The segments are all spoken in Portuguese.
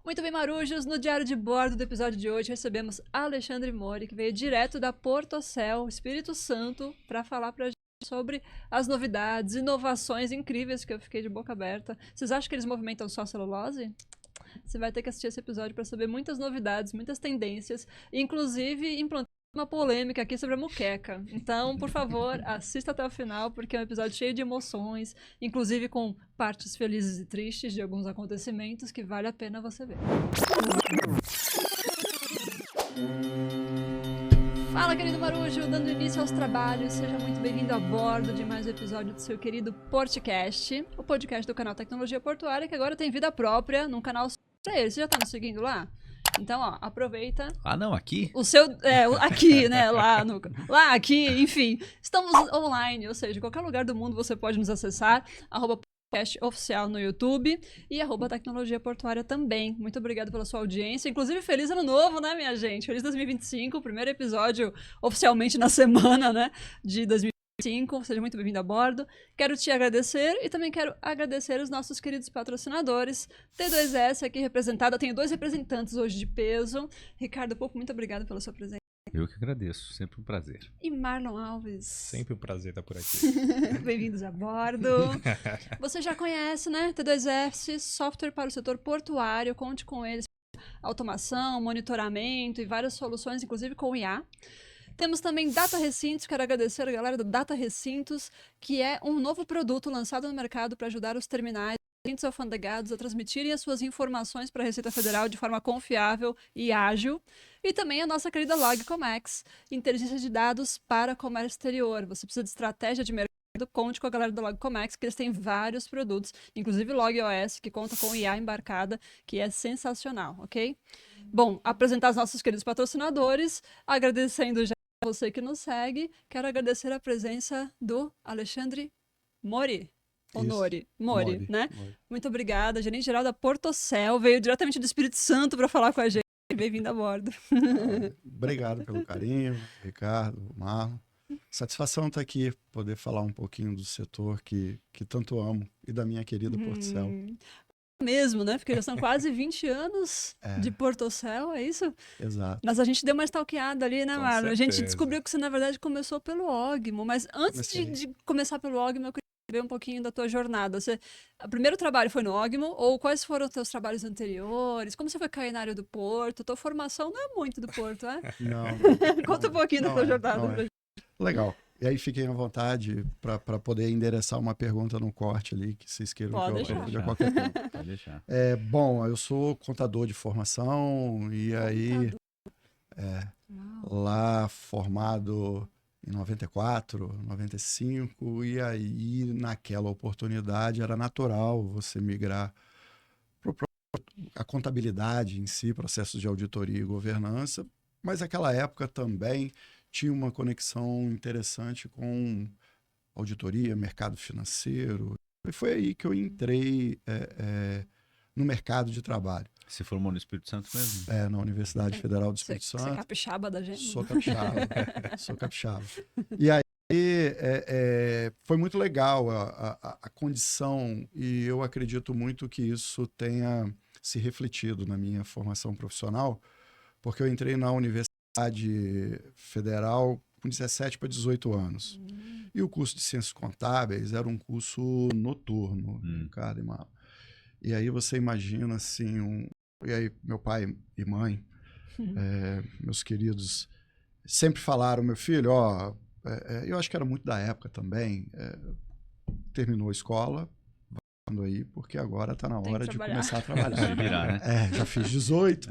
Muito bem, marujos, no diário de bordo do episódio de hoje recebemos Alexandre Mori, que veio direto da Portocel, Espírito Santo, para falar pra gente sobre as novidades, inovações incríveis que eu fiquei de boca aberta. Vocês acham que eles movimentam só celulose? Você vai ter que assistir esse episódio para saber muitas novidades, muitas tendências, inclusive implantar uma polêmica aqui sobre a muqueca. Então, por favor, assista até o final, porque é um episódio cheio de emoções, inclusive com partes felizes e tristes de alguns acontecimentos que vale a pena você ver. Fala, querido Marujo, dando início aos trabalhos, seja muito bem-vindo a bordo de mais um episódio do seu querido Portcast, o podcast do canal Tecnologia Portuária, que agora tem vida própria num canal só pra ele. Você já tá nos seguindo lá? Então, ó, aproveita. Ah, não, aqui? O seu. Aqui, né? Lá, aqui, enfim. Estamos online, ou seja, em qualquer lugar do mundo você pode nos acessar. Podcast oficial no YouTube e @Tecnologia Portuária também. Muito obrigado pela sua audiência. Inclusive, feliz ano novo, né, minha gente? Feliz 2025, primeiro episódio oficialmente na semana, né, de 2025. Seja muito bem-vindo a bordo. Quero te agradecer e também quero agradecer os nossos queridos patrocinadores. T2S aqui representada. Tenho 2 representantes hoje de peso. Ricardo Pouco, muito obrigado pela sua presença. Eu que agradeço, sempre um prazer. E Marlon Alves. Sempre um prazer estar por aqui. Bem-vindos a bordo. Você já conhece, né? T2S, software para o setor portuário. Conte com eles. Automação, monitoramento e várias soluções, inclusive com IA. Temos também Data Recintos, quero agradecer a galera do Data Recintos, que é um novo produto lançado no mercado para ajudar os terminais alfandegados a transmitirem as suas informações para a Receita Federal de forma confiável e ágil. E também a nossa querida LogComex, inteligência de dados para comércio exterior. Você precisa de estratégia de mercado, conte com a galera do LogComex, que eles têm vários produtos, inclusive LogOS, que conta com IA embarcada, que é sensacional, ok? Bom, apresentar os nossos queridos patrocinadores, agradecendo já a você que nos segue, quero agradecer a presença do Alexandre Mori. Mori, né? Mori. Muito obrigada, gerente-geral da Portocel, veio diretamente do Espírito Santo para falar com a gente. Bem-vindo a bordo. Obrigado pelo carinho, Ricardo, Marlon. Satisfação estar aqui, poder falar um pouquinho do setor que tanto amo e da minha querida Portocel. Mesmo, né? Porque já são quase 20 anos de Portocel, é isso? Exato. Mas a gente deu uma stalkeada ali, né, Com Marlon? A gente certeza. descobriu que você, na verdade, começou pelo Ogmo, mas antes de começar pelo Ogmo, eu queria saber um pouquinho da tua jornada. O primeiro trabalho foi no Ogmo, ou quais foram os teus trabalhos anteriores? Como você foi cair na área do Porto? Tua formação não é muito do Porto, é? Não. Conta um pouquinho da tua jornada. Não é. Legal. E aí fiquem à vontade para poder endereçar uma pergunta no corte ali, que vocês queiram Pode que eu deixar. responda a qualquer tempo. Pode deixar. Bom, eu sou contador de formação e aí lá formado em 94, 95, e aí naquela oportunidade era natural você migrar para a contabilidade em si, processos de auditoria e governança, mas naquela época também tinha uma conexão interessante com auditoria, mercado financeiro, e foi aí que eu entrei no mercado de trabalho. Você formou no Espírito Santo mesmo? Na Universidade Federal do Espírito Você é Santo. capixaba da gente? Sou capixaba. Sou capixaba. E aí foi muito legal a condição, e eu acredito muito que isso tenha se refletido na minha formação profissional, porque eu entrei na Universidade Federal com 17 para 18 anos. E o curso de Ciências Contábeis era um curso noturno, Ricardo e Marlon. E aí você imagina assim, e aí meu pai e mãe, meus queridos, sempre falaram, meu filho, eu acho que era muito da época também, terminou a escola, aí, porque agora está na hora de começar a trabalhar. Se virar, né? Já fiz 18.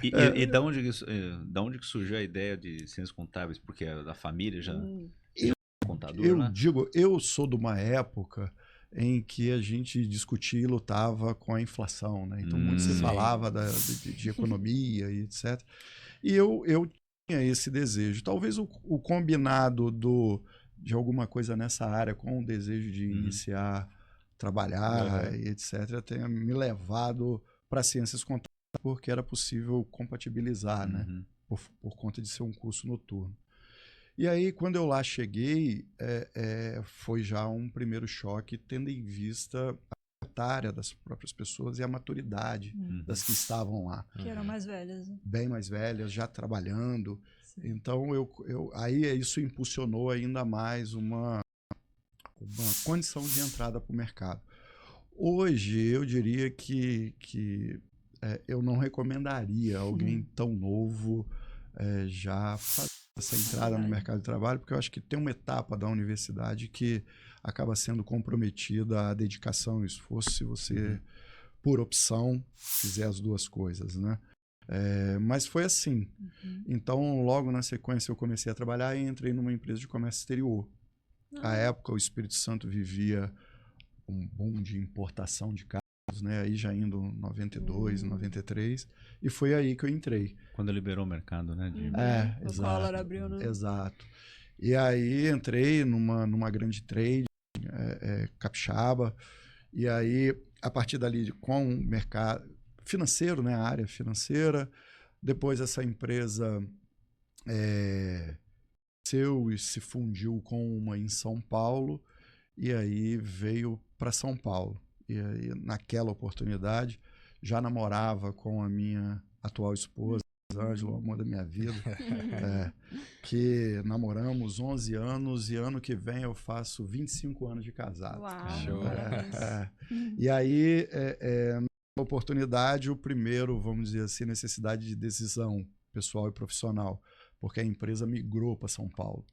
E da onde que surgiu a ideia de ciências contábeis? Porque é da família já contador, Eu né? digo, eu sou de uma época em que a gente discutia e lutava com a inflação, né? Então, muito se falava de economia e etc. E eu tinha esse desejo. Talvez o combinado de alguma coisa nessa área com o desejo de iniciar, trabalhar e etc., tenha me levado para ciências contábeis, porque era possível compatibilizar, né? Por conta de ser um curso noturno. E aí, quando eu lá cheguei, foi já um primeiro choque, tendo em vista etária das próprias pessoas e a maturidade das que estavam lá. Que eram mais velhas. Né? Bem mais velhas, já trabalhando. Sim. Então, aí isso impulsionou ainda mais uma condição de entrada para o mercado. Hoje, eu diria que eu não recomendaria alguém tão novo já fazer essa entrada no mercado de trabalho, porque eu acho que tem uma etapa da universidade que acaba sendo comprometida a dedicação e esforço se você, por opção, fizer as duas coisas, né? Mas foi assim. Então, logo na sequência, eu comecei a trabalhar e entrei numa empresa de comércio exterior. À época, o Espírito Santo vivia um boom de importação de carros, né? Aí já indo 92, 93, e foi aí que eu entrei. Quando liberou o mercado, né? O Collor abriu, né? Exato. E aí entrei numa grande trade, capixaba, e aí, a partir dali, com o mercado financeiro, né? A área financeira, depois essa empresa cresceu e se fundiu com uma em São Paulo, e aí veio para São Paulo. E aí, naquela oportunidade, já namorava com a minha atual esposa, Ângela, o amor da minha vida, que namoramos 11 anos e ano que vem eu faço 25 anos de casado. Uau! E aí, na oportunidade, o primeiro, vamos dizer assim, necessidade de decisão pessoal e profissional, porque a empresa migrou para São Paulo.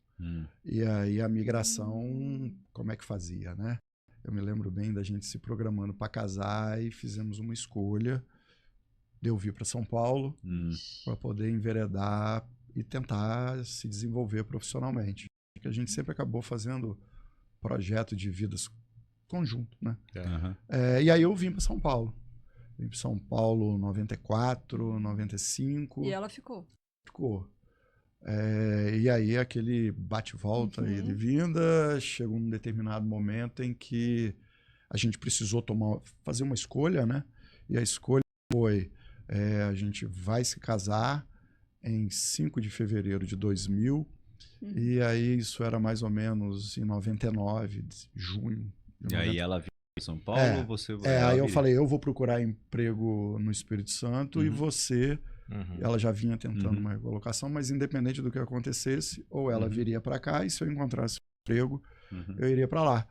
E aí a migração, como é que fazia, né? Eu me lembro bem da gente se programando para casar e fizemos uma escolha de eu vir para São Paulo para poder enveredar e tentar se desenvolver profissionalmente. Porque a gente sempre acabou fazendo projeto de vidas conjunto, né? E aí eu vim para São Paulo. Vim para São Paulo 94, 95. E ela ficou? Ficou. E aí aquele bate-volta e de vinda, chegou um determinado momento em que a gente precisou fazer uma escolha, né? E a escolha foi, a gente vai se casar em 5 de fevereiro de 2000, e aí isso era mais ou menos em 99, junho. E aí ela veio em São Paulo, você vai... aí eu falei, eu vou procurar emprego no Espírito Santo e você... Ela já vinha tentando uma recolocação, mas independente do que acontecesse, ou ela viria para cá, e se eu encontrasse um emprego, eu iria para lá.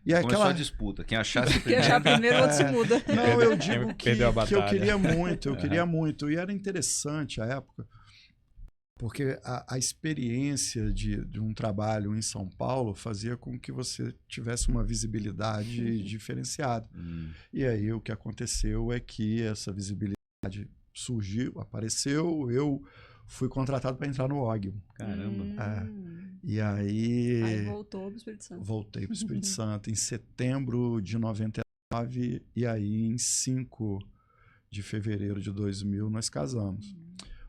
E começou a disputa, quem achasse primeiro... Quem achar primeiro, o outro se muda. Não, eu digo que eu queria muito, e era interessante a época, porque a experiência de um trabalho em São Paulo fazia com que você tivesse uma visibilidade diferenciada. E aí o que aconteceu é que essa visibilidade surgiu, apareceu, eu fui contratado para entrar no Ogmo. Caramba. E aí voltou para o Espírito Santo. Voltei para o Espírito Santo em setembro de 99, e aí em 5 de fevereiro de 2000 nós casamos.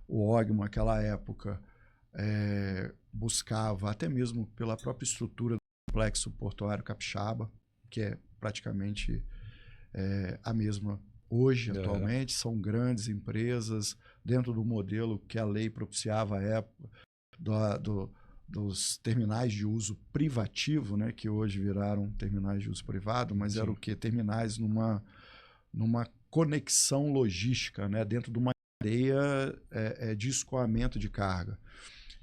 O Ogmo, naquela época, buscava, até mesmo pela própria estrutura do complexo portuário capixaba, que é praticamente a mesma hoje, atualmente, são grandes empresas dentro do modelo que a lei propiciava à época dos terminais de uso privativo, né, que hoje viraram terminais de uso privado, mas era o quê? Terminais numa conexão logística, né, dentro de uma cadeia de escoamento de carga.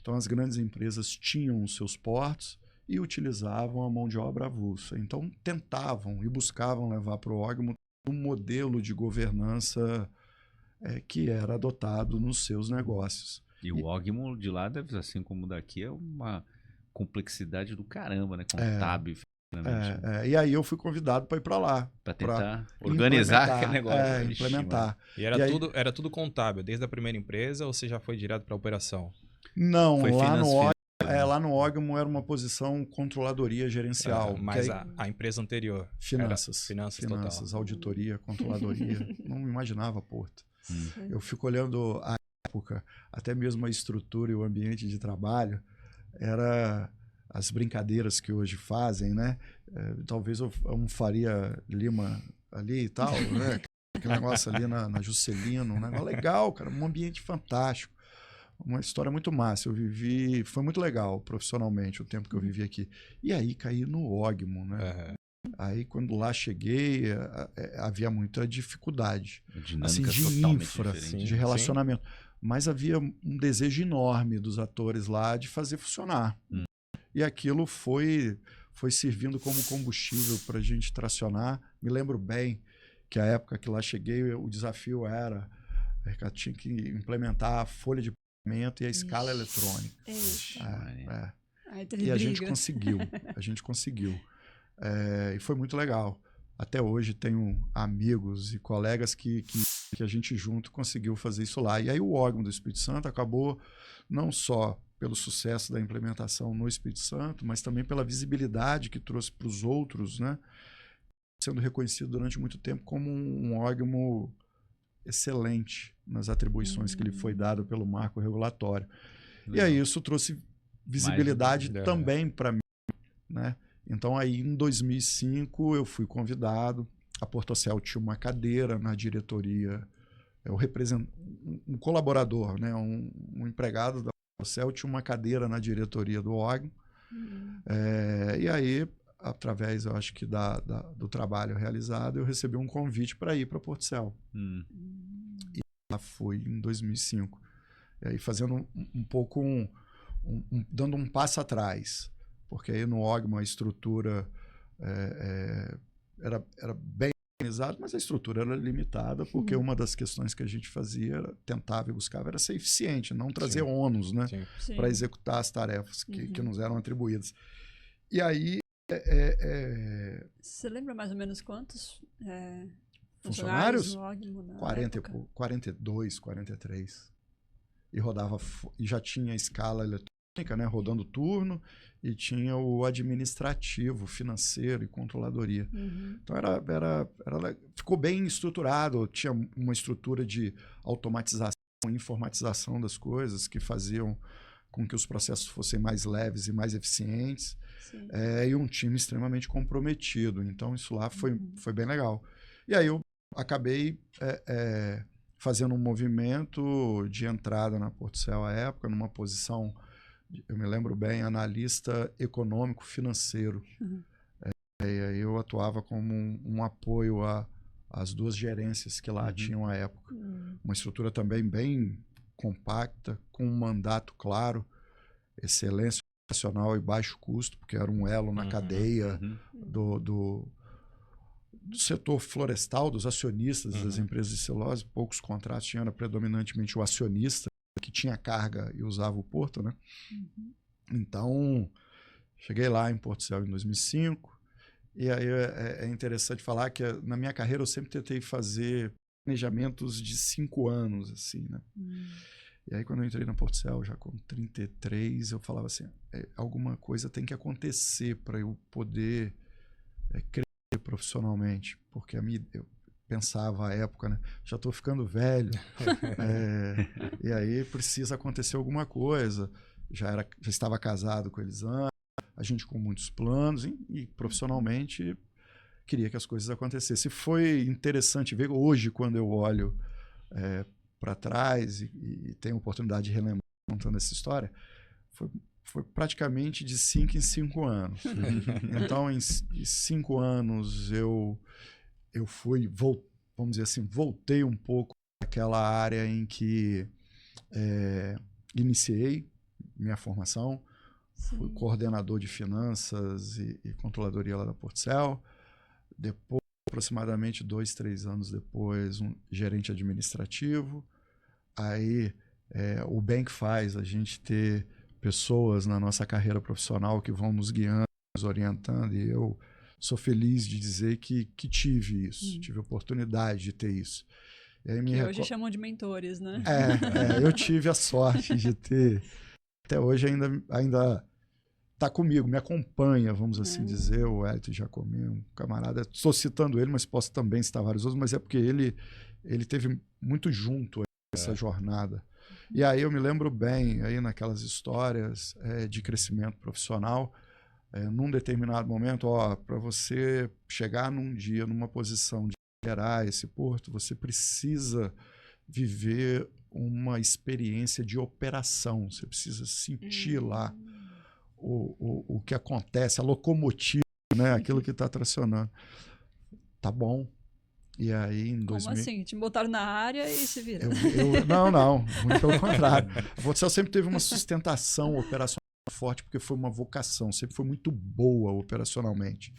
Então, as grandes empresas tinham os seus portos e utilizavam a mão de obra avulsa. Então, tentavam e buscavam levar para o Ogmo um modelo de governança que era adotado nos seus negócios. E o Ogmo de lá, deve, assim como daqui, é uma complexidade do caramba, né? Contábil. E aí eu fui convidado para ir para lá. Para tentar organizar aquele negócio. Implementar. E era tudo contábil, desde a primeira empresa, ou você já foi direto para a operação? Não, lá no Ogmo era uma posição controladoria gerencial. Mas a empresa anterior? Finanças total. Auditoria, controladoria. Não imaginava Porto. Eu fico olhando a época, até mesmo a estrutura e o ambiente de trabalho, era as brincadeiras que hoje fazem, né? Talvez eu faria Lima ali e tal, né? Aquele negócio ali na Juscelino, um negócio legal, cara, um ambiente fantástico. Uma história muito massa. Foi muito legal profissionalmente o tempo que eu vivi aqui. E aí caí no Ogmo, né? Aí, quando lá cheguei, havia muita dificuldade. Assim, Dinâmica de totalmente infra, diferente. de relacionamento. Mas havia um desejo enorme dos atores lá de fazer funcionar. E aquilo foi servindo como combustível para a gente tracionar. Me lembro bem que a época que lá cheguei, o desafio era que eu tinha que implementar a folha de pagamento e a escala eletrônica. Aí teve E a briga. gente conseguiu. A gente conseguiu. E foi muito legal. Até hoje tenho amigos e colegas que a gente junto conseguiu fazer isso lá. E aí o órgão do Espírito Santo acabou não só pelo sucesso da implementação no Espírito Santo, mas também pela visibilidade que trouxe para os outros, né? Sendo reconhecido durante muito tempo como um órgão excelente nas atribuições que lhe foi dado pelo marco regulatório. E aí isso trouxe visibilidade também para mim, né? Então aí em 2005 eu fui convidado, a Portocel tinha uma cadeira na diretoria, um colaborador, né? um empregado da Portocel tinha uma cadeira na diretoria do órgão, e aí através, eu acho que do trabalho realizado, eu recebi um convite para ir para a Portocel. E lá foi em 2005. E aí fazendo um pouco, dando um passo atrás, porque aí no OGMA a estrutura era bem organizada, mas a estrutura era limitada, porque uma das questões que a gente fazia, tentava e buscava, era ser eficiente, não trazer ônus, né, para executar as tarefas que nos eram atribuídas. E aí Você lembra mais ou menos quantos funcionários? no OGMA 42, 43. E rodava, e já tinha escala eletrônica, né, rodando turno, e tinha o administrativo, financeiro e controladoria. Então ficou bem estruturado, tinha uma estrutura de automatização e informatização das coisas que faziam com que os processos fossem mais leves e mais eficientes, e um time extremamente comprometido. Então isso lá foi bem legal. E aí eu acabei fazendo um movimento de entrada na Portocel à época, numa posição, eu me lembro bem, analista econômico financeiro. E aí eu atuava como um apoio às duas gerências que lá tinham à época. Uma estrutura também bem compacta, com um mandato claro, excelência operacional e baixo custo, porque era um elo na cadeia do setor florestal, dos acionistas das empresas de celulose. Poucos contratos tinham, era predominantemente o acionista, que tinha carga e usava o porto, né? Então, cheguei lá em Portocel em 2005, e aí é interessante falar que na minha carreira eu sempre tentei fazer planejamentos de 5 anos, assim, né? E aí quando eu entrei na Portocel, já com 33, eu falava assim, alguma coisa tem que acontecer para eu poder crescer profissionalmente, porque eu pensava à época, né? Já estou ficando velho, e aí precisa acontecer alguma coisa. Já estava casado com a Elisângela, a gente com muitos planos, e profissionalmente queria que as coisas acontecessem. Foi interessante ver hoje, quando eu olho para trás e tenho a oportunidade de relembrar contando essa história, foi praticamente de 5 em 5 anos. Então, em 5 anos, eu vamos dizer assim, voltei um pouco àquela área em que iniciei minha formação. Fui coordenador de finanças e controladoria lá da Portocel. Depois, aproximadamente 2, 3 anos depois, um gerente administrativo. Aí, o bem que faz a gente ter pessoas na nossa carreira profissional que vão nos guiando, nos orientando, e eu sou feliz de dizer que tive isso, tive a oportunidade de ter isso. E aí que hoje chamam de mentores, né? Eu tive a sorte de ter, até hoje ainda está comigo, me acompanha, vamos assim dizer, o Hélio Jacomim, um camarada, estou citando ele, mas posso também citar vários outros, mas é porque ele teve muito junto essa jornada. E aí eu me lembro bem, aí naquelas histórias de crescimento profissional, num determinado momento, para você chegar num dia numa posição de liderar esse porto, você precisa viver uma experiência de operação, você precisa sentir lá o que acontece, a locomotiva né? Aquilo que está tracionando. Tá bom. E aí, em Como assim? Te botaram na área e se vira? Não, muito pelo contrário. A Portcel sempre teve uma sustentação operacional forte, porque foi uma vocação, sempre foi muito boa operacionalmente.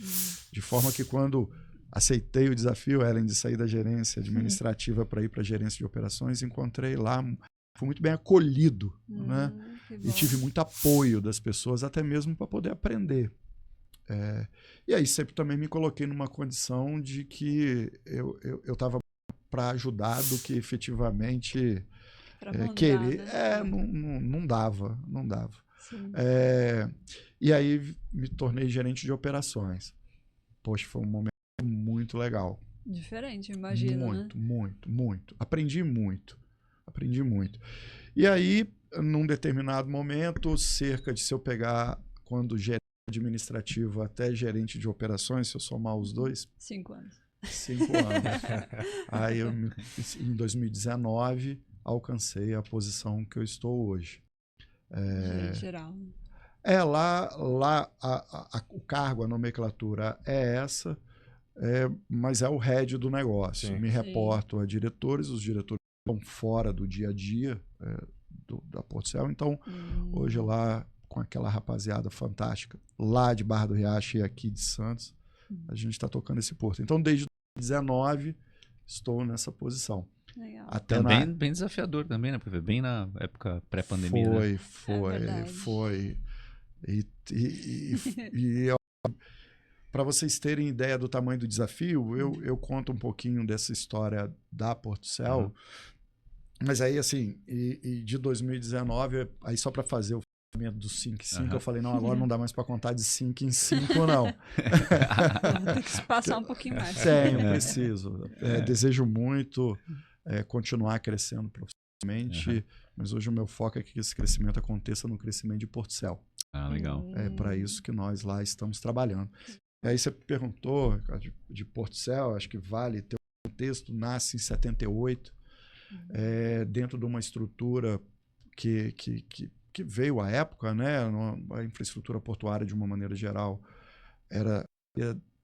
De forma que quando aceitei o desafio, Ellen, de sair da gerência administrativa para ir para a gerência de operações, encontrei lá, fui muito bem acolhido, né? E tive muito apoio das pessoas, até mesmo para poder aprender. E aí sempre também me coloquei numa condição de que eu estava para ajudar do que efetivamente querer. Né? Não dava. E aí me tornei gerente de operações. Poxa, foi um momento muito legal. Diferente, imagino, muito, né? Muito. Aprendi muito. E aí, num determinado momento, se eu pegar quando gerente administrativo até gerente de operações, se eu somar os dois... 5 anos. 5 anos. Aí, em 2019, alcancei a posição que eu estou hoje. Gerente geral. Lá o cargo, a nomenclatura é essa, mas é o head do negócio. Sim. Me reporto a diretores, os diretores estão fora do dia a dia da Portcel, então hoje lá, com aquela rapaziada fantástica, lá de Barra do Riacho e aqui de Santos, a gente está tocando esse porto. Então, desde 2019, estou nessa posição. Legal. Até bem desafiador também, né? Porque bem na época pré-pandemia. Foi. Para vocês terem ideia do tamanho do desafio, eu conto um pouquinho dessa história da Portcel. Mas aí, assim, de 2019, aí só para fazer o fechamento do 5 em 5, eu falei, não, agora não dá mais para contar de 5 em 5, não. Tem que passar um pouquinho mais. Preciso. Desejo muito continuar crescendo profissionalmente, mas hoje o meu foco é que esse crescimento aconteça no crescimento de Portcel. Ah, legal. É para isso que nós lá estamos trabalhando. E aí você perguntou de Portcel, acho que vale ter um contexto, nasce em 78, dentro de uma estrutura que veio à época, né? A infraestrutura portuária, de uma maneira geral, era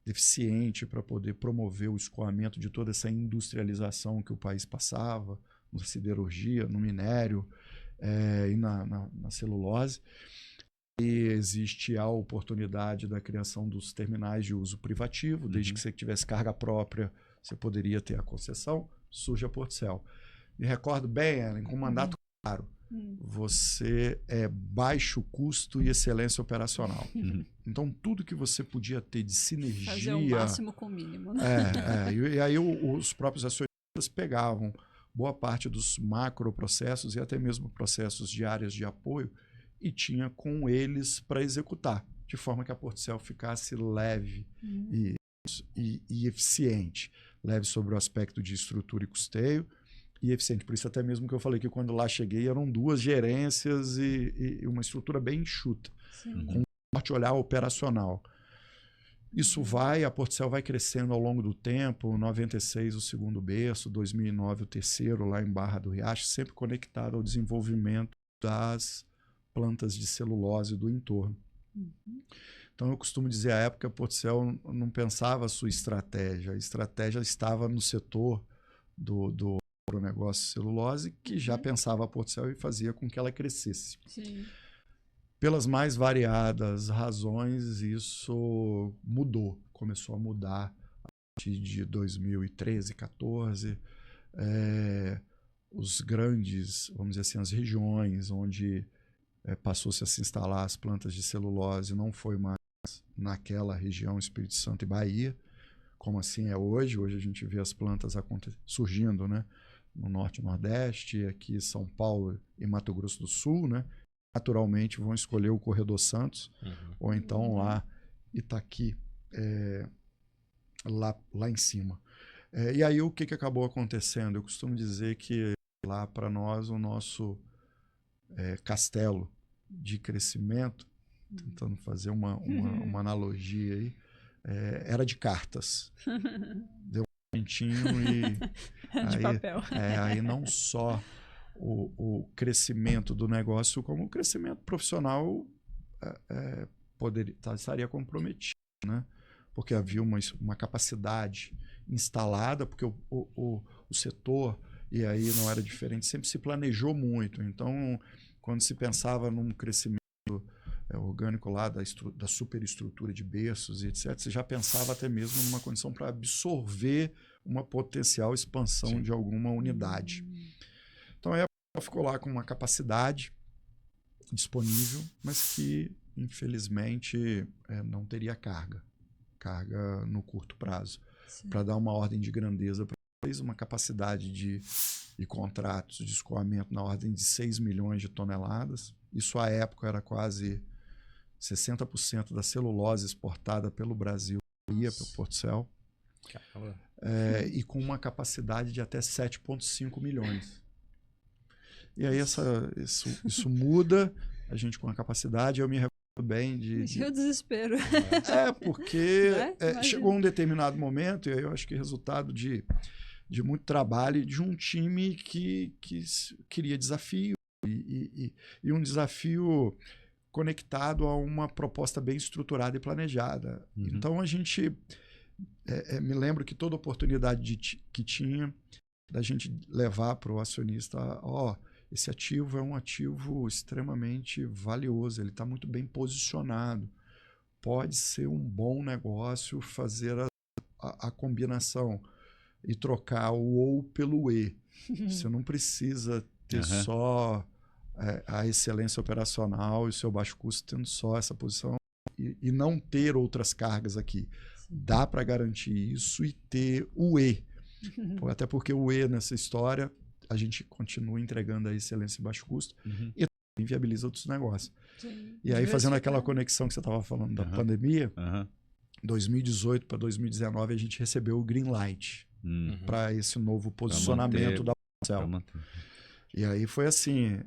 deficiente para poder promover o escoamento de toda essa industrialização que o país passava, na siderurgia, no minério e na celulose. E existe a oportunidade da criação dos terminais de uso privativo, desde que você tivesse carga própria, você poderia ter a concessão, surge a Portcel. Me recordo bem, Ellen, com um mandato claro. Você é baixo custo e excelência operacional. Então, tudo que você podia ter de sinergia... Fazer o máximo com o mínimo, né? E aí os próprios acionistas pegavam boa parte dos macroprocessos e até mesmo processos de áreas de apoio e tinha com eles para executar, de forma que a Portcel ficasse leve e eficiente. Leve sobre o aspecto de estrutura e custeio, e eficiente. Por isso até mesmo que eu falei que quando lá cheguei eram 2 gerências e uma estrutura bem enxuta, com um forte olhar operacional. Isso a Portcel vai crescendo ao longo do tempo, 96 o segundo berço, 2009 o terceiro, lá em Barra do Riacho, sempre conectado ao desenvolvimento das plantas de celulose do entorno. Então eu costumo dizer, à época a Portcel não pensava a sua estratégia, a estratégia estava no setor do negócio celulose, que já pensava a Portcel e fazia com que ela crescesse. Sim. Pelas mais variadas razões, isso mudou, começou a mudar a partir de 2013, 2014. Os grandes, vamos dizer assim, as regiões onde passou-se a se instalar as plantas de celulose não foi mais naquela região Espírito Santo e Bahia, como assim é hoje. Hoje a gente vê as plantas surgindo, né? No Norte e Nordeste, aqui São Paulo e Mato Grosso do Sul, né? Naturalmente vão escolher o Corredor Santos, ou então lá Itaqui, lá em cima. E aí o que acabou acontecendo? Eu costumo dizer que lá para nós o nosso castelo de crescimento, tentando fazer uma analogia aí, era de cartas. Deu um momentinho e de papel. Aí não só o crescimento do negócio, como o crescimento profissional estaria comprometido, né? porque havia uma capacidade instalada, porque o setor, e aí não era diferente, sempre se planejou muito. Então, quando se pensava num crescimento orgânico lá da superestrutura de berços e etc., você já pensava até mesmo numa condição para absorver uma potencial expansão de alguma unidade. Então, a Apple ficou lá com uma capacidade disponível, mas que, infelizmente, não teria carga no curto prazo. Para dar uma ordem de grandeza para eles, uma capacidade de contratos de escoamento na ordem de 6 milhões de toneladas. Isso, à época, era quase 60% da celulose exportada pelo Brasil ia para o Portocel. E com uma capacidade de até 7,5 milhões. E aí isso muda, a gente com a capacidade, eu me recordo bem o desespero. Porque chegou um determinado momento, e aí eu acho que resultado de muito trabalho e de um time que queria desafio, e um desafio conectado a uma proposta bem estruturada e planejada. Então a gente, me lembro que toda oportunidade que tinha da gente levar para o acionista, esse ativo é um ativo extremamente valioso, ele está muito bem posicionado, pode ser um bom negócio fazer a combinação e trocar o ou pelo e. Você não precisa ter só a excelência operacional e o seu baixo custo tendo só essa posição e não ter outras cargas aqui. Dá para garantir isso e ter o e. Até porque o e nessa história, a gente continua entregando a excelência e baixo custo e inviabiliza outros negócios. E aí, fazendo aquela conexão que você estava falando da pandemia, 2018 para 2019, a gente recebeu o green light para esse novo posicionamento da Portocel. E aí foi assim,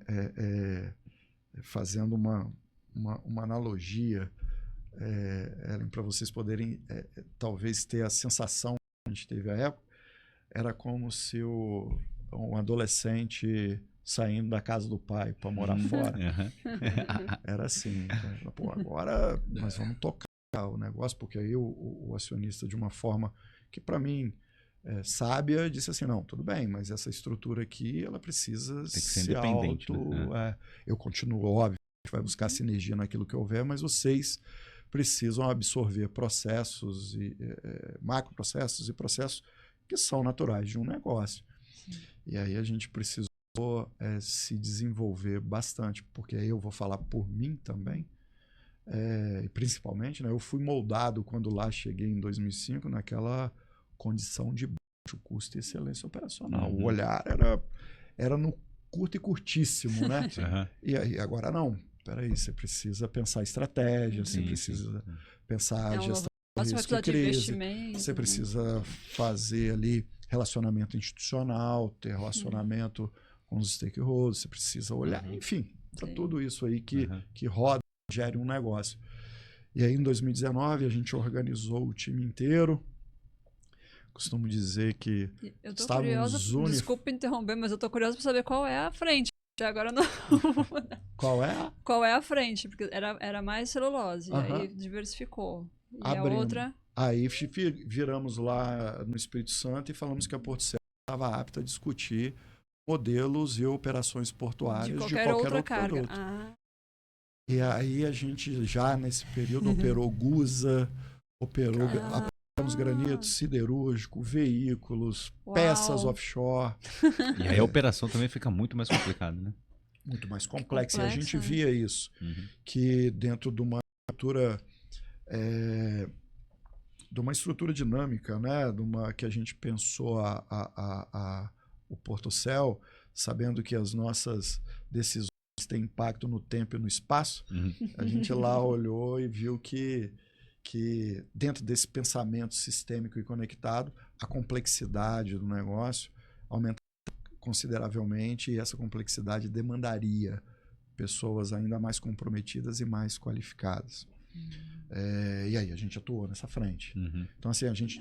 fazendo uma analogia, Ellen, para vocês poderem talvez ter a sensação que a gente teve à época, era como se um adolescente saindo da casa do pai para morar fora. Era assim. Pô, agora nós vamos tocar o negócio, porque aí o acionista, de uma forma que para mim sábia, disse assim, não, tudo bem, mas essa estrutura aqui, ela precisa ser independente. Eu continuo, óbvio, a gente vai buscar sinergia naquilo que houver, mas vocês precisam absorver processos, macroprocessos e processos que são naturais de um negócio. E aí a gente precisou se desenvolver bastante, porque aí eu vou falar por mim também, e principalmente, né, eu fui moldado quando lá cheguei em 2005 naquela condição de baixo custo e excelência operacional. O olhar era no curto e curtíssimo, né? E aí agora não. Peraí, você precisa pensar estratégia, você precisa pensar a gestão de risco e crise, você precisa fazer ali relacionamento institucional, ter relacionamento com os stakeholders, você precisa olhar, enfim, para tudo isso aí que roda, gere um negócio. E aí em 2019 a gente organizou o time inteiro. Costumo dizer que eu tô curiosa, desculpa interromper, mas eu tô curiosa para saber qual é a frente. Agora não. Qual é? Qual é a frente? Porque era mais celulose, aí diversificou. E a outra? Aí viramos lá no Espírito Santo e falamos que a Portocel estava apta a discutir modelos e operações portuárias de qualquer outro produto. E aí a gente já nesse período operou Gusa, operou granitos, siderúrgico, veículos, peças offshore. E aí a operação também fica muito mais complicada, né? Muito mais complexa. E a gente via isso, que dentro de uma estrutura dinâmica, né? Que a gente pensou o Portocel, sabendo que as nossas decisões têm impacto no tempo e no espaço, a gente lá olhou e viu que dentro desse pensamento sistêmico e conectado, a complexidade do negócio aumenta consideravelmente e essa complexidade demandaria pessoas ainda mais comprometidas e mais qualificadas. E aí a gente atuou nessa frente. Então, assim, a gente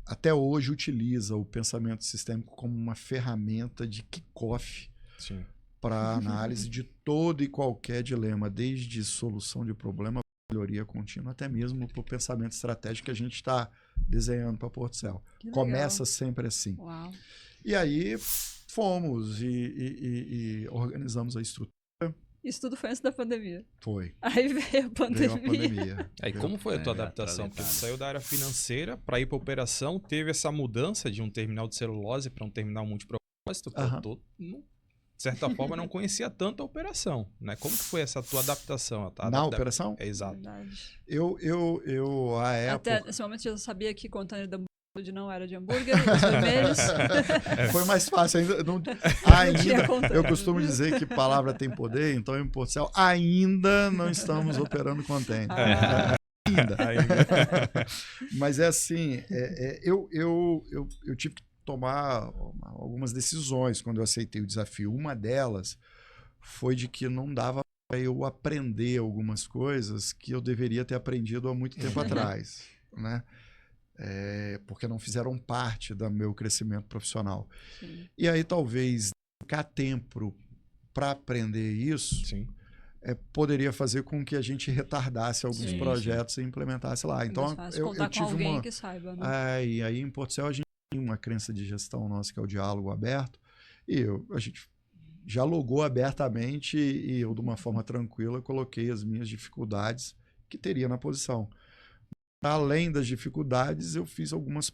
até hoje utiliza o pensamento sistêmico como uma ferramenta de kickoff para análise de todo e qualquer dilema, desde solução de problema melhoria contínua, até mesmo para o pensamento estratégico que a gente está desenhando para Portocel. Que Começa legal. sempre assim. Uau. E aí fomos e organizamos a estrutura. Isso tudo foi antes da pandemia. Foi. Aí veio a pandemia. Veio a pandemia. Aí, como foi a tua já adaptação? Porque você atrasado. saiu da área financeira para ir para operação, teve essa mudança de um terminal de celulose para um terminal multipropósito. Aham. De certa forma, não conhecia tanto a operação, né? Como que foi essa tua adaptação? Na operação? É, exato. Verdade. Eu, à época... Até esse momento eu sabia que container da hambúrguer não era de hambúrguer, os vermelhos. Foi mais fácil. Ainda, tinha container. eu costumo dizer que palavra tem poder, então em Portocel ainda não estamos operando container. Ah. Ainda. Ainda. Mas é assim, eu tive que tomar algumas decisões quando eu aceitei o desafio. Uma delas foi de que não dava para eu aprender algumas coisas que eu deveria ter aprendido há muito tempo atrás, né? Porque não fizeram parte do meu crescimento profissional. Sim. E aí talvez dedicar tempo para aprender isso Sim. poderia fazer com que a gente retardasse alguns Sim, projetos e implementasse lá. É Então mais fácil eu contar com tive alguém uma... que saiba, né? E aí em Portocel a gente tem uma crença de gestão nossa que é o diálogo aberto, e a gente dialogou abertamente e eu, de uma forma tranquila, coloquei as minhas dificuldades que teria na posição. Além das dificuldades, eu fiz algumas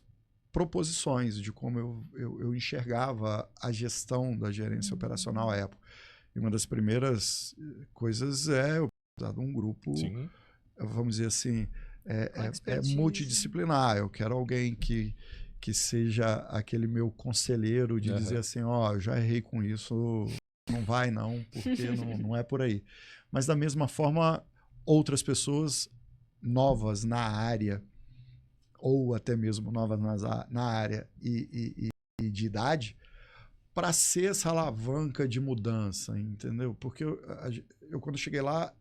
proposições de como eu enxergava a gestão da gerência operacional à época. E uma das primeiras coisas é eu precisar de um grupo, Sim. vamos dizer assim, Com expertise. multidisciplinar. Eu quero alguém que seja aquele meu conselheiro de dizer assim, eu já errei com isso, não vai não, porque não é por aí. Mas da mesma forma, outras pessoas novas na área, ou até mesmo novas na área e de idade, para ser essa alavanca de mudança, entendeu? Porque eu quando cheguei lá,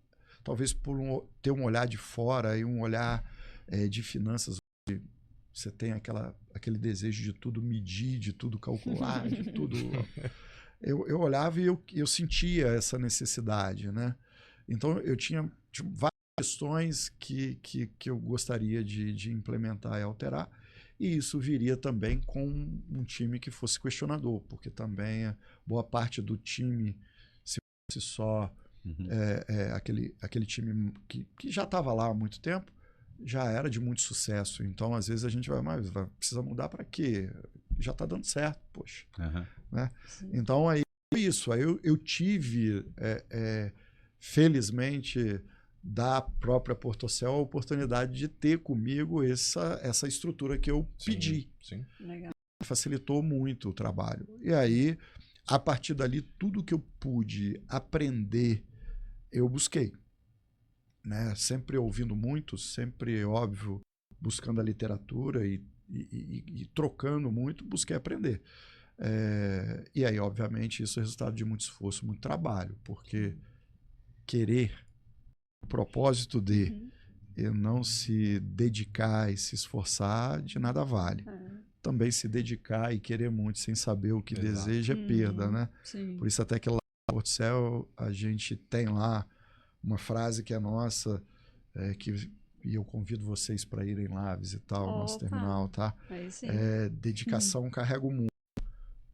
talvez por ter um olhar de fora e um olhar de finanças, você tem aquele desejo de tudo medir, de tudo calcular, de tudo... Eu olhava e eu sentia essa necessidade, né? Então, eu tinha várias questões que eu gostaria de implementar e alterar, e isso viria também com um time que fosse questionador, porque também boa parte do time, se fosse só aquele time que já estava lá há muito tempo, já era de muito sucesso. Então, às vezes, a gente precisa mudar para quê? Já está dando certo, poxa. Né? Então, aí isso. Aí eu tive, felizmente, da própria Portocel a oportunidade de ter comigo essa estrutura que eu pedi. Sim. Legal. Facilitou muito o trabalho. E aí, a partir dali, tudo que eu pude aprender, eu busquei. Né? Sempre ouvindo muito, sempre, óbvio, buscando a literatura e trocando muito, busquei aprender. E aí, obviamente, isso é resultado de muito esforço, muito trabalho, porque querer o propósito de e não se dedicar e se esforçar, de nada vale. Também se dedicar e querer muito sem saber o que deseja é perda, né? Sim. Por isso até que lá no Portocel a gente tem lá uma frase que é nossa, e eu convido vocês para irem lá visitar o nosso terminal, tá? Aí sim. Dedicação carrega o mundo.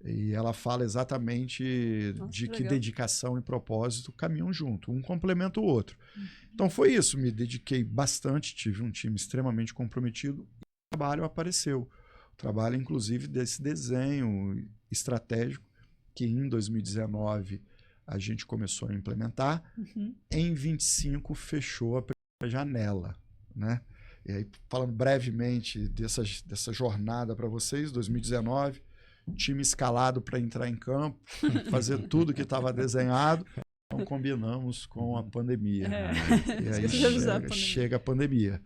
E ela fala exatamente de que dedicação e propósito caminham junto, um complementa o outro. Então foi isso, me dediquei bastante, tive um time extremamente comprometido e o trabalho apareceu. O trabalho, inclusive, desse desenho estratégico que em 2019 a gente começou a implementar. Em 25 fechou a primeira janela, né? E aí, falando brevemente dessa jornada para vocês, 2019, time escalado para entrar em campo, fazer tudo que estava desenhado. Então combinamos com a pandemia. E aí chega a pandemia.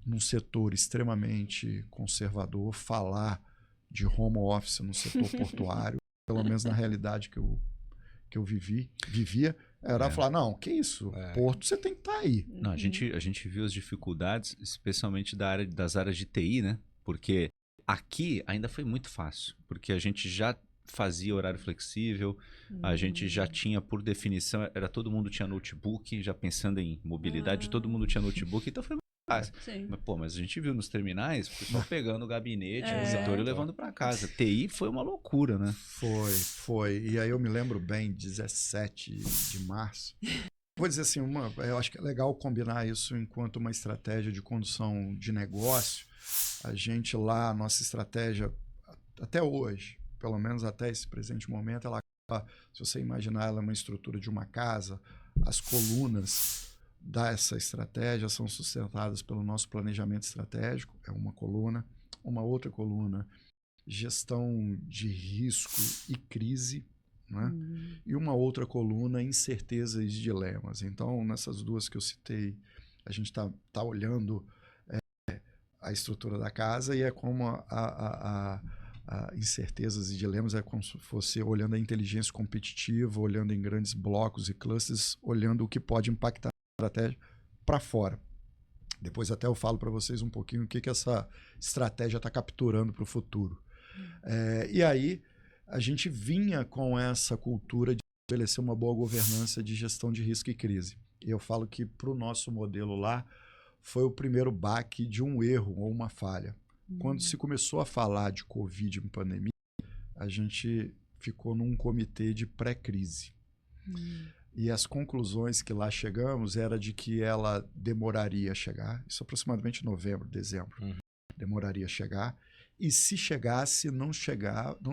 Num setor extremamente conservador, falar de home office no setor portuário, pelo menos na realidade que eu vivia, era falar, não, que isso? Porto, você tem que estar aí. Não, a gente viu as dificuldades, especialmente das áreas de TI, né? Porque aqui ainda foi muito fácil, porque a gente já fazia horário flexível, a gente já tinha, por definição, todo mundo tinha notebook, já pensando em mobilidade, todo mundo tinha notebook, então foi fácil. Mas a gente viu nos terminais, o pessoal pegando o gabinete, o monitor e levando para casa. TI foi uma loucura, né? Foi. E aí eu me lembro bem, 17 de março. Vou dizer assim, eu acho que é legal combinar isso enquanto uma estratégia de condução de negócio. A gente lá, a nossa estratégia, até hoje, pelo menos até esse presente momento, ela, se você imaginar, ela é uma estrutura de uma casa, as colunas dessa estratégia são sustentadas pelo nosso planejamento estratégico, é uma coluna. Uma outra coluna, gestão de risco e crise, né? E uma outra coluna, incertezas e dilemas. Então, nessas duas que eu citei, a gente tá olhando a estrutura da casa e é como a incertezas e dilemas, é como se fosse olhando a inteligência competitiva, olhando em grandes blocos e clusters, olhando o que pode impactar a estratégia para fora. Depois até eu falo para vocês um pouquinho o que essa estratégia está capturando para o futuro. E aí, a gente vinha com essa cultura de estabelecer uma boa governança de gestão de risco e crise. E eu falo que para o nosso modelo lá, foi o primeiro baque de um erro ou uma falha. Quando se começou a falar de Covid em pandemia, a gente ficou num comitê de pré-crise. E as conclusões que lá chegamos era de que ela demoraria a chegar, isso aproximadamente novembro, dezembro, demoraria a chegar, e se chegasse, não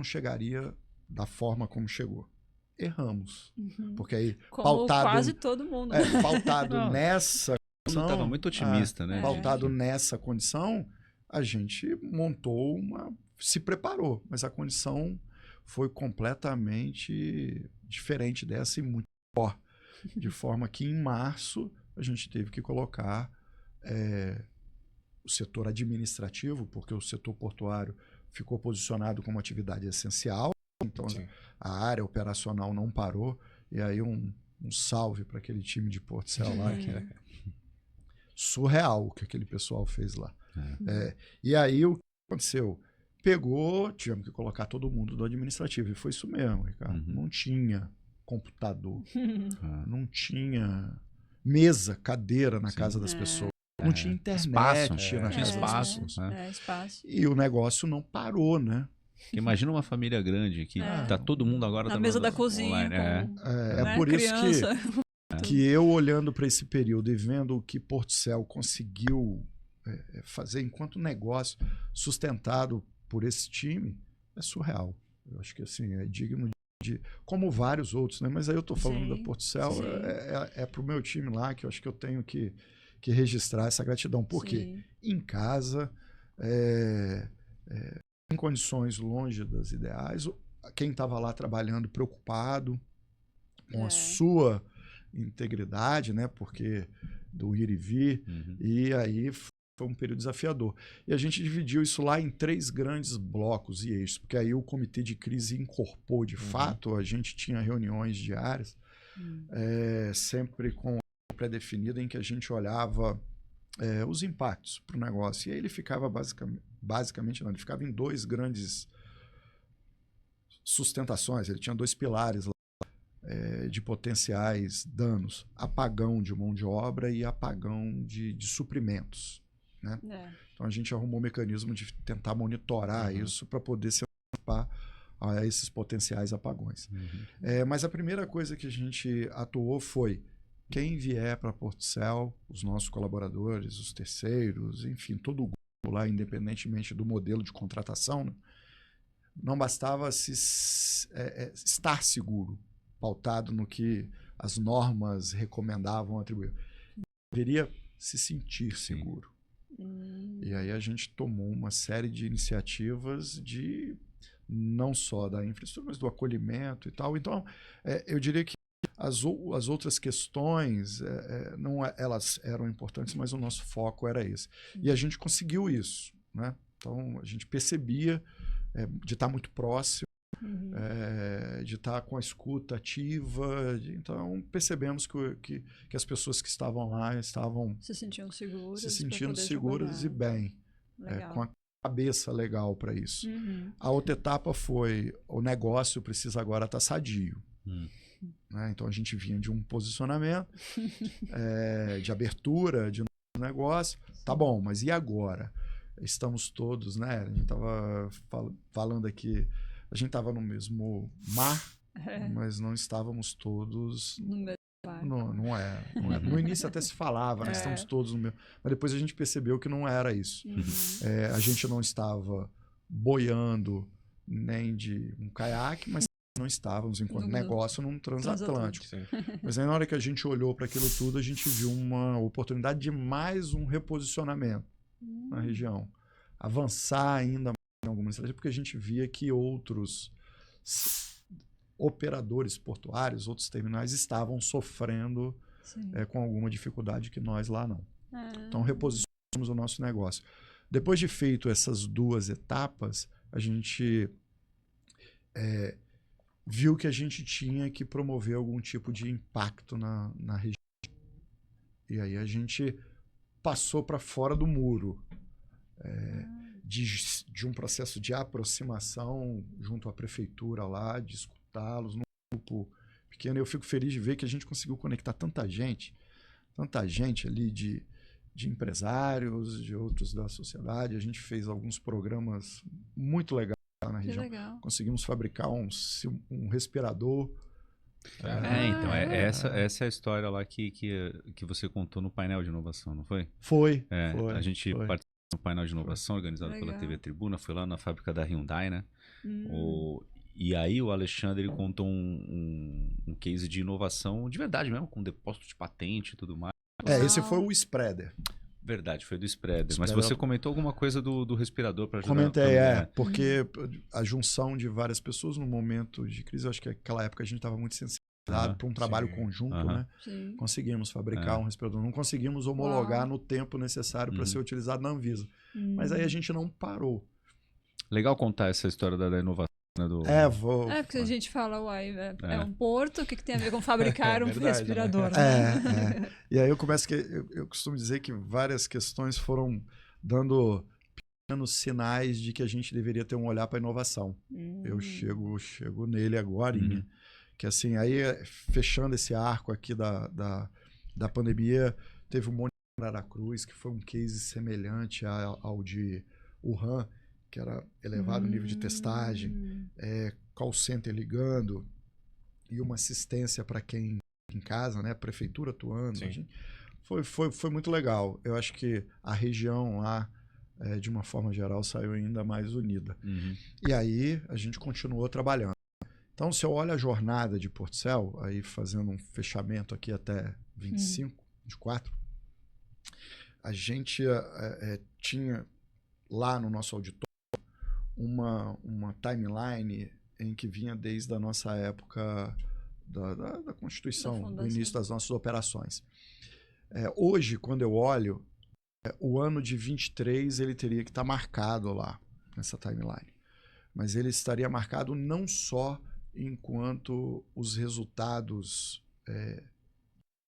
chegaria da forma como chegou. Erramos. Porque aí, como pautado, quase todo mundo. Pautado nessa condição... Estava muito otimista, né? Pautado nessa condição, a gente montou se preparou, mas a condição foi completamente diferente dessa e muito pior. De forma que em março a gente teve que colocar o setor administrativo, porque o setor portuário ficou posicionado como atividade essencial, então a área operacional não parou, e aí um salve para aquele time de Portcel lá, que é surreal o que aquele pessoal fez lá. E aí o que aconteceu? Tivemos que colocar todo mundo do administrativo, e foi isso mesmo, Ricardo. Não tinha computador, não tinha mesa, cadeira na casa das pessoas, não tinha internet na casa das pessoas. Espaço. E o negócio não parou, né? Imagina uma família grande que tá todo mundo agora na mesa da cozinha, é por isso que eu, olhando para esse período e vendo o que Portcel conseguiu fazer enquanto negócio sustentado por esse time, é surreal. Eu acho que assim, é digno de, como vários outros, né? Mas aí eu estou falando da Portcel, é para o meu time lá, que eu acho que eu tenho que registrar essa gratidão. Por quê? Em casa, em condições longe das ideais, quem estava lá trabalhando preocupado com a sua integridade, né? Porque do ir e vir, e aí foi um período desafiador. E a gente dividiu isso lá em 3 grandes blocos e eixos, porque aí o comitê de crise incorporou de fato, a gente tinha reuniões diárias, sempre com pré-definida, em que a gente olhava os impactos para o negócio. E aí ele ficava basicamente não, ele ficava em 2 grandes sustentações, ele tinha 2 pilares lá, de potenciais danos: apagão de mão de obra e apagão de suprimentos. Né? Então a gente arrumou um mecanismo de tentar monitorar isso para poder se antecipar a esses potenciais apagões. Mas a primeira coisa que a gente atuou foi: quem vier para Portcel, os nossos colaboradores, os terceiros, enfim, todo o grupo lá, independentemente do modelo de contratação, né? Não bastava estar seguro, pautado no que as normas recomendavam atribuir. Deveria se sentir seguro. E aí a gente tomou uma série de iniciativas não só da infraestrutura, mas do acolhimento e tal. Então, eu diria que as outras questões, elas eram importantes, mas o nosso foco era esse. E a gente conseguiu isso, né? Então, a gente percebia de estar muito próximo, de estar com a escuta ativa. Então, percebemos que as pessoas que estavam lá estavam se sentindo seguras e bem, com a cabeça legal para isso. Uhum. A outra etapa foi o negócio precisa agora estar sadio. Né? Então a gente vinha de um posicionamento de abertura de negócio. Tá bom, mas e agora? Estamos todos, né? A gente estava falando aqui, a gente estava no mesmo mar, mas não estávamos todos. No mesmo barco. Não é. No início até se falava, né? Estamos todos no mesmo. Mas depois a gente percebeu que não era isso. A gente não estava boiando nem de um caiaque, mas não estávamos, enquanto negócio, num transatlântico. Mas aí, na hora que a gente olhou para aquilo tudo, a gente viu uma oportunidade de mais um reposicionamento na região. Avançar ainda mais em alguma estratégia, porque a gente via que outros operadores portuários, outros terminais, estavam sofrendo com alguma dificuldade que nós lá não. Então, reposicionamos o nosso negócio. Depois de feito essas duas etapas, a gente viu que a gente tinha que promover algum tipo de impacto na região. E aí a gente passou para fora do muro de um processo de aproximação junto à prefeitura lá, de escutá-los num grupo pequeno. Eu fico feliz de ver que a gente conseguiu conectar tanta gente ali de empresários, de outros da sociedade. A gente fez alguns programas muito legais na região. Legal. Conseguimos fabricar um respirador. Então, essa é a história lá que você contou no painel de inovação, não foi? Foi. A gente participou do painel de inovação organizado pela TV Tribuna, foi lá na fábrica da Hyundai, né? E aí o Alexandre contou um case de inovação de verdade mesmo, com depósito de patente e tudo mais. Esse foi o spreader. Verdade, foi do spreader. Mas você comentou alguma coisa do respirador para ajudar? Comentei, porque a junção de várias pessoas no momento de crise, eu acho que naquela época a gente estava muito sensibilizado para um trabalho conjunto, né? Sim. Conseguimos fabricar um respirador. Não conseguimos homologar no tempo necessário para ser utilizado na Anvisa. Mas aí a gente não parou. Legal contar essa história da inovação. Né, porque a gente fala, é um porto, o que tem a ver com fabricar um respirador? E aí eu costumo dizer que várias questões foram dando pequenos sinais de que a gente deveria ter um olhar para a inovação. Eu chego nele agora, que assim, aí fechando esse arco aqui da pandemia, teve um monte de Aracruz, que foi um case semelhante ao de Wuhan, que era elevado o nível de testagem, call center ligando e uma assistência para quem em casa, né? A prefeitura atuando. Foi muito legal. Eu acho que a região lá, de uma forma geral, saiu ainda mais unida. E aí a gente continuou trabalhando. Então, se eu olho a jornada de Portcel, aí fazendo um fechamento aqui até 25, 24, a gente tinha lá no nosso auditório uma timeline em que vinha desde a nossa época da Constituição, do início das nossas operações. Hoje, quando eu olho, o ano de 23 ele teria que estar marcado lá, nessa timeline. Mas ele estaria marcado não só enquanto os resultados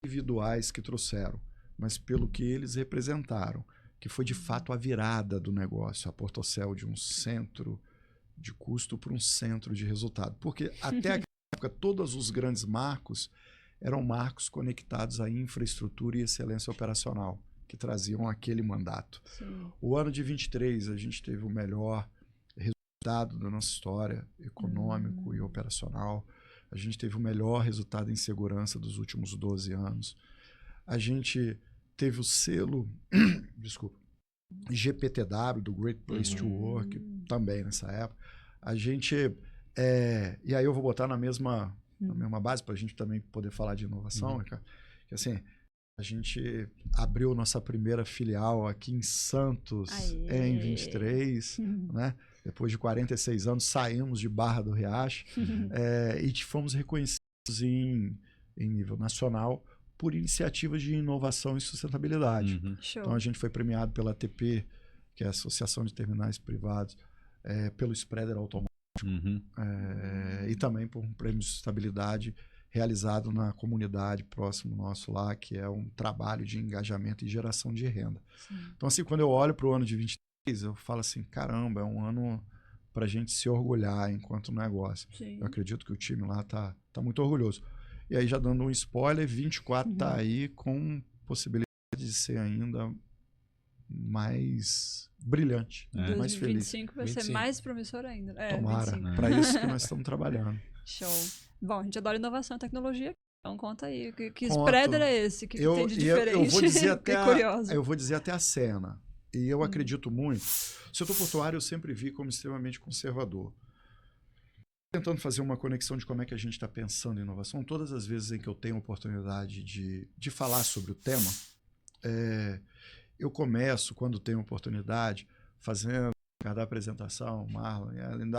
individuais que trouxeram, mas pelo que eles representaram, que foi de fato a virada do negócio, a Portocel de um centro de custo para um centro de resultado. Porque até aquela época, todos os grandes marcos eram marcos conectados à infraestrutura e excelência operacional, que traziam aquele mandato. O ano de 23, a gente teve o melhor resultado da nossa história, econômico e operacional. A gente teve o melhor resultado em segurança dos últimos 12 anos. A gente teve o selo, GPTW, do Great Place to Work, também nessa época. A gente, e aí eu vou botar na mesma base, para a gente também poder falar de inovação, cara, que assim, a gente abriu nossa primeira filial aqui em Santos em 23, né? Depois de 46 anos, saímos de Barra do Riacho e fomos reconhecidos em nível nacional por iniciativas de inovação e sustentabilidade. Então, a gente foi premiado pela ATP, que é a Associação de Terminais Privados, pelo Spreader Automático, e também por um prêmio de sustentabilidade realizado na comunidade próximo nosso lá, que é um trabalho de engajamento e geração de renda. Então, assim, quando eu olho para o ano de 23, eu falo assim, caramba, é um ano para a gente se orgulhar enquanto negócio. Sim. Eu acredito que o time lá tá muito orgulhoso. E aí, já dando um spoiler, 24 tá aí com possibilidade de ser ainda mais brilhante, mais feliz. 2025 vai ser mais promissor ainda. Tomara, para isso que nós estamos trabalhando. Show. Bom, a gente adora inovação e tecnologia, então conta aí, que spreader é esse? Que tem de diferente? Eu vou dizer até eu vou dizer até a cena. E eu acredito muito. O setor portuário eu sempre vi como extremamente conservador. Tentando fazer uma conexão de como é que a gente está pensando em inovação, todas as vezes em que eu tenho oportunidade de falar sobre o tema, eu começo, quando tenho oportunidade, fazendo cada apresentação, Marlon, além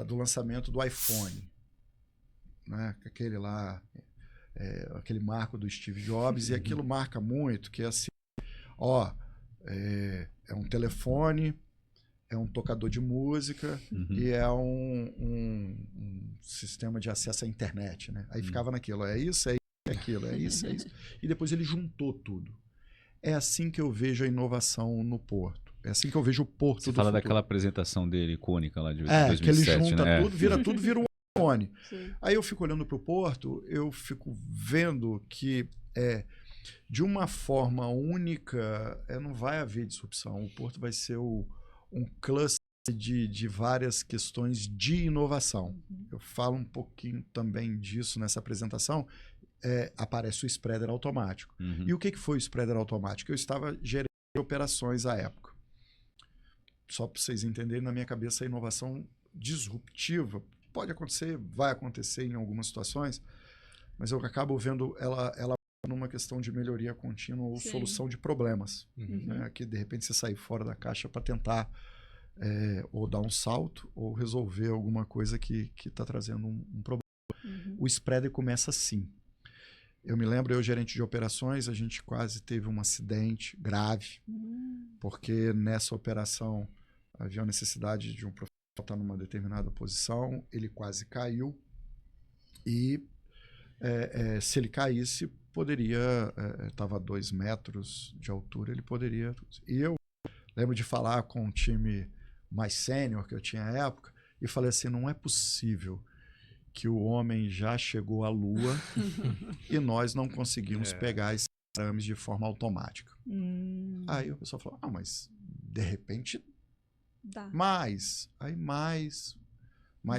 do lançamento do iPhone, né? Aquele lá, aquele marco do Steve Jobs, e aquilo marca muito, que é assim, é um telefone, é um tocador de música e é um sistema de acesso à internet, né? Aí ficava naquilo, é isso, é aquilo, é isso, é isso. E depois ele juntou tudo. É assim que eu vejo a inovação no Porto. É assim que eu vejo o Porto do futuro. Você fala daquela apresentação dele, icônica lá de 2007, que ele junta tudo, vira um iPhone. Sim. Aí eu fico olhando para o Porto, eu fico vendo que de uma forma única não vai haver disrupção. O Porto vai ser um cluster de várias questões de inovação. Eu falo um pouquinho também disso nessa apresentação. Aparece o spreader automático. E o que foi o spreader automático? Eu estava gerando operações à época. Só para vocês entenderem, na minha cabeça, a inovação disruptiva pode acontecer, vai acontecer em algumas situações, mas eu acabo vendo ela numa questão de melhoria contínua ou solução de problemas. Né? Que, de repente, você sair fora da caixa para tentar ou dar um salto ou resolver alguma coisa que está trazendo um problema. O spreader começa assim. Eu me lembro, eu gerente de operações, a gente quase teve um acidente grave, porque nessa operação havia a necessidade de um profissional estar numa determinada posição, ele quase caiu e se ele caísse, poderia, estava a 2 metros de altura, ele poderia... E eu lembro de falar com um time mais sênior que eu tinha à época e falei assim, não é possível que o homem já chegou à Lua e nós não conseguimos pegar esses arames de forma automática. Aí o pessoal falou, mas de repente dá. Mais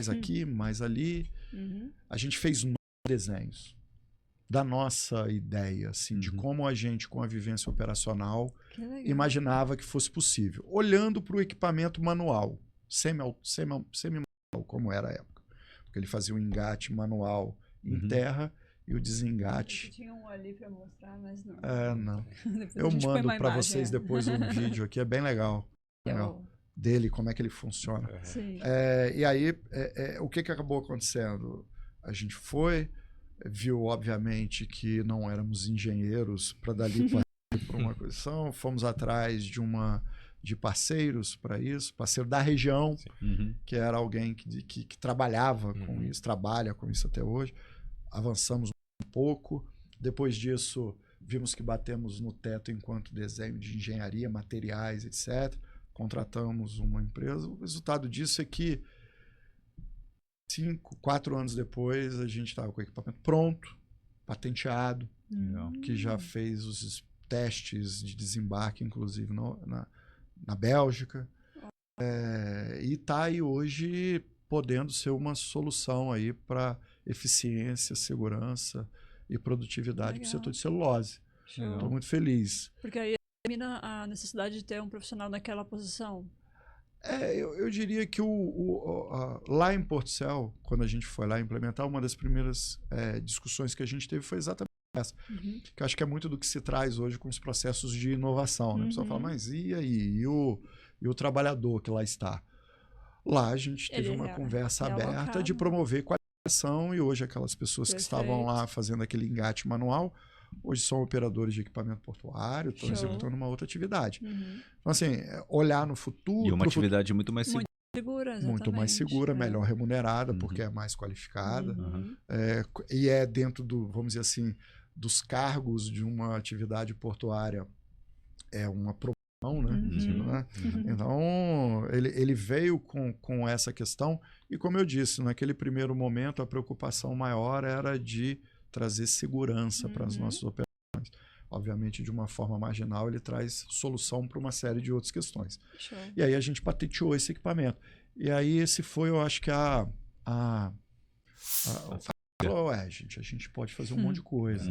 aqui, mais ali. A gente fez 9 desenhos da nossa ideia, assim, de como a gente, com a vivência operacional, imaginava que fosse possível. Olhando para o equipamento manual, semi-manual, como era a época. Porque ele fazia o engate manual em terra e o desengate. Tinha um ali para mostrar, mas não. Não. Eu mando para vocês depois um vídeo aqui, é bem legal. Dele, como é que ele funciona. E aí, o que acabou acontecendo? A gente viu, obviamente, que não éramos engenheiros para dali para uma aquisição, fomos atrás de parceiros para isso, parceiro da região, que era alguém que trabalhava com isso, trabalha com isso até hoje. Avançamos um pouco. Depois disso, vimos que batemos no teto enquanto desenho de engenharia, materiais, etc. Contratamos uma empresa. O resultado disso é que 4 anos depois, a gente estava com o equipamento pronto, patenteado, que já fez os testes de desembarque, inclusive na Bélgica. E está aí hoje podendo ser uma solução aí para eficiência, segurança e produtividade para o setor de celulose. Estou muito feliz. Porque aí elimina a necessidade de ter um profissional naquela posição. Eu diria que lá em Portucel, quando a gente foi lá implementar, uma das primeiras discussões que a gente teve foi exatamente essa. Que eu acho que é muito do que se traz hoje com os processos de inovação. Né? A pessoa fala, mas e aí? E o trabalhador que lá está? Lá a gente teve uma conversa aberta de promover qualificação e hoje aquelas pessoas que estavam lá fazendo aquele engate manual, hoje são operadores de equipamento portuário, estão executando uma outra atividade. Então, assim, olhar no futuro... E uma atividade muito mais segura. Muito mais segura, melhor remunerada, porque é mais qualificada. E é dentro vamos dizer assim, dos cargos de uma atividade portuária, é uma né? Então, ele veio com essa questão e, como eu disse, naquele primeiro momento, a preocupação maior era de trazer segurança para as nossas operações. Obviamente, de uma forma marginal, ele traz solução para uma série de outras questões. Show. E aí a gente patenteou esse equipamento. E aí esse foi, eu acho que falou, gente, a gente pode fazer um monte de coisa.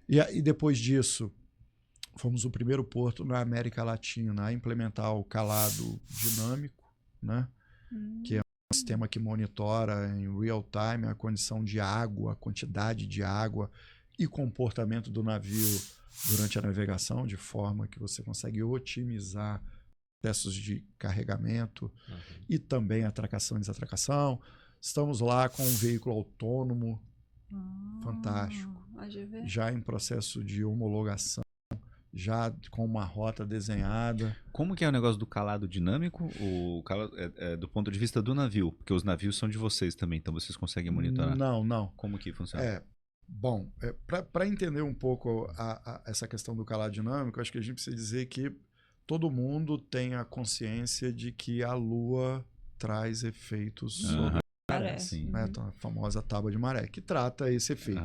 E aí, depois disso, fomos o primeiro porto na América Latina a implementar o calado dinâmico, né? Que é um sistema que monitora em real time a condição de água, a quantidade de água e comportamento do navio durante a navegação, de forma que você consegue otimizar processos de carregamento e também atracação e desatracação. Estamos lá com um veículo autônomo, fantástico, já em processo de homologação, já com uma rota desenhada. Como que é o negócio do calado dinâmico? O calado é do ponto de vista do navio, porque os navios são de vocês também, então vocês conseguem monitorar. Não. Como que funciona? Bom, para entender um pouco essa questão do calado dinâmico, acho que a gente precisa dizer que todo mundo tem a consciência de que a Lua traz efeitos sobre a maré, né? Então, a famosa tábua de maré, que trata esse efeito.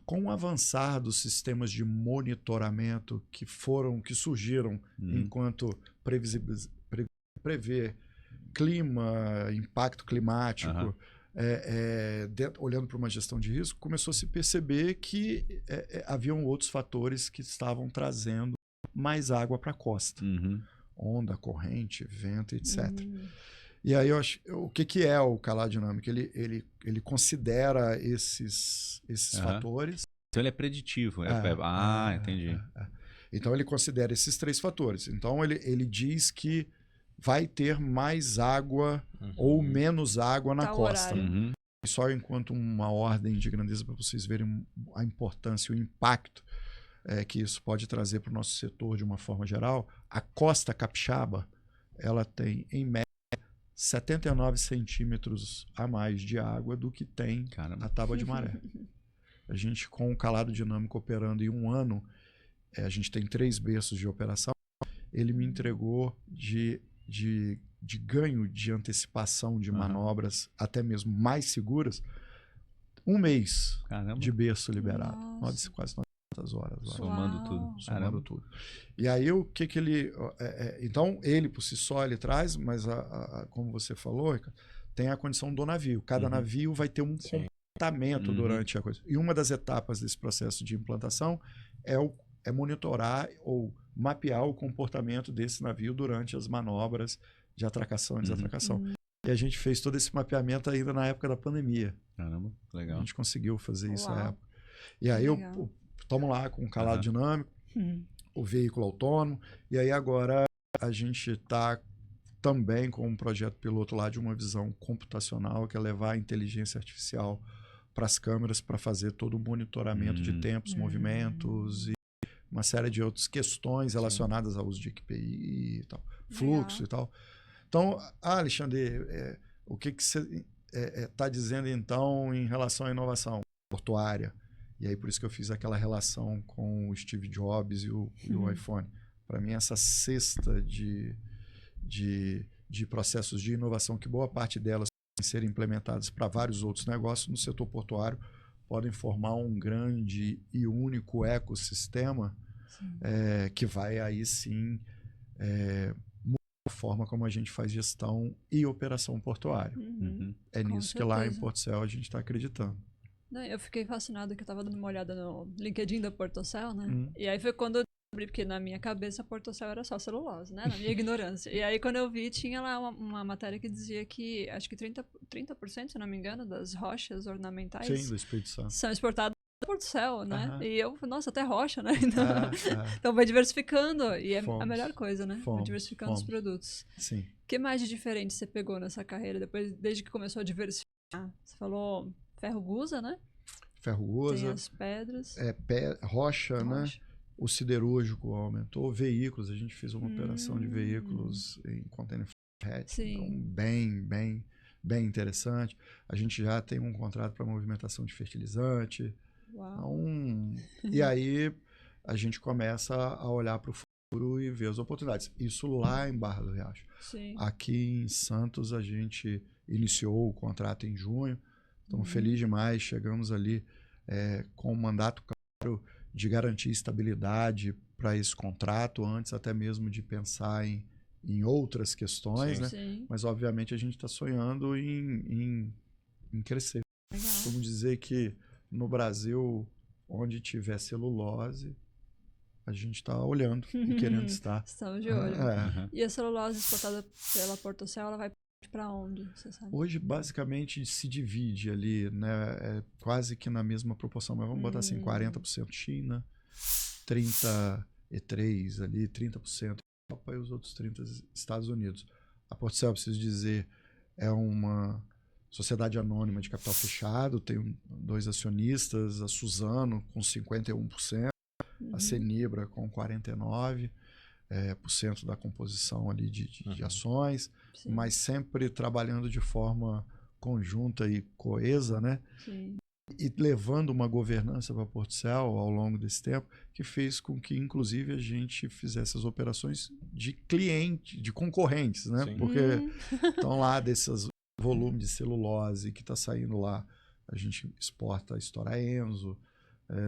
Com o avançar dos sistemas de monitoramento que surgiram enquanto prever clima, impacto climático, olhando para uma gestão de risco, começou a se perceber que haviam outros fatores que estavam trazendo mais água para a costa. Onda, corrente, vento, etc. E aí, o que é o calado dinâmico? Ele considera esses fatores. Então, ele é preditivo. Entendi. Então, ele considera esses 3 fatores. Então, ele diz que vai ter mais água ou menos água na costa. Só enquanto uma ordem de grandeza para vocês verem a importância e o impacto que isso pode trazer para o nosso setor de uma forma geral, a costa capixaba ela tem, em média, 79 centímetros a mais de água do que tem a tábua de maré. A gente, com o calado dinâmico operando em um ano, a gente tem 3 berços de operação, ele me entregou de ganho de antecipação de manobras, até mesmo mais seguras, 1 mês de berço liberado. Quase 900 horas. Somando tudo. E aí, o que ele... então, ele, por si só, ele traz, mas, como você falou, tem a condição do navio. Cada navio vai ter um comportamento durante a coisa. E uma das etapas desse processo de implantação é monitorar ou mapear o comportamento desse navio durante as manobras de atracação e desatracação. E a gente fez todo esse mapeamento ainda na época da pandemia. Caramba, legal. A gente conseguiu fazer isso na época. E aí estamos lá com o calado dinâmico, o veículo autônomo, e aí agora a gente está também com um projeto piloto lá de uma visão computacional, que é levar a inteligência artificial para as câmeras para fazer todo o monitoramento de tempos, movimentos e uma série de outras questões relacionadas ao uso de EQPI e tal, fluxo e tal. Então, Alexandre, o que você está dizendo então em relação à inovação portuária? E aí por isso que eu fiz aquela relação com o Steve Jobs e o iPhone. Para mim, essa cesta de processos de inovação, que boa parte delas podem ser implementadas para vários outros negócios no setor portuário, podem formar um grande e único ecossistema que vai aí sim mudar a forma como a gente faz gestão e operação portuária. É nisso que lá em Porto Cel a gente está acreditando. Eu fiquei fascinado que eu estava dando uma olhada no LinkedIn da Portocel, né? E aí foi quando eu descobri, porque na minha cabeça a Portocel era só celulose, né? Na minha ignorância. E aí quando eu vi, tinha lá uma matéria que dizia que, acho que 30%, se não me engano, das rochas ornamentais do Espírito Santo são exportadas da Portocel, né? E eu, nossa, até rocha, né? Então vai diversificando, e é a melhor coisa, né? Vai diversificando os produtos. Sim. O que mais de diferente você pegou nessa carreira, desde que começou a diversificar? Você falou... Ferro Gusa, né? Ferro Gusa. Tem as pedras. Rocha, né? O siderúrgico aumentou. Veículos, a gente fez uma operação de veículos em container flat. Então, bem interessante. A gente já tem um contrato para movimentação de fertilizante. Uau. E aí a gente começa a olhar para o e ver as oportunidades. Isso lá em Barra do Riacho. Sim. Aqui em Santos, a gente iniciou o contrato em junho. Estamos felizes demais. Chegamos ali com um mandato claro de garantir estabilidade para esse contrato, antes até mesmo de pensar em outras questões, Sim. né? Sim. Mas, obviamente, a gente está sonhando em crescer. Legal. Vamos dizer que no Brasil, onde tiver celulose, a gente está olhando e querendo estar. Estamos de olho. Uhum. E a celulose exportada pela Portocel, ela vai para onde, você sabe? Hoje, basicamente, se divide ali, né? Quase que na mesma proporção, mas vamos botar assim, 40% China, 33% ali, 30% Europa e os outros 30% Estados Unidos. A Portocel, preciso dizer, é uma sociedade anônima de capital fechado, tem 2 acionistas, a Suzano com 51%, a Cenibra com 49%, por cento da composição ali de ações, Sim. mas sempre trabalhando de forma conjunta e coesa, né? Sim. E levando uma governança para a Portocel ao longo desse tempo, que fez com que, inclusive, a gente fizesse as operações de cliente, de concorrentes, né? Sim. Porque estão lá desses volumes de celulose que está saindo lá. A gente exporta a Stora Enso.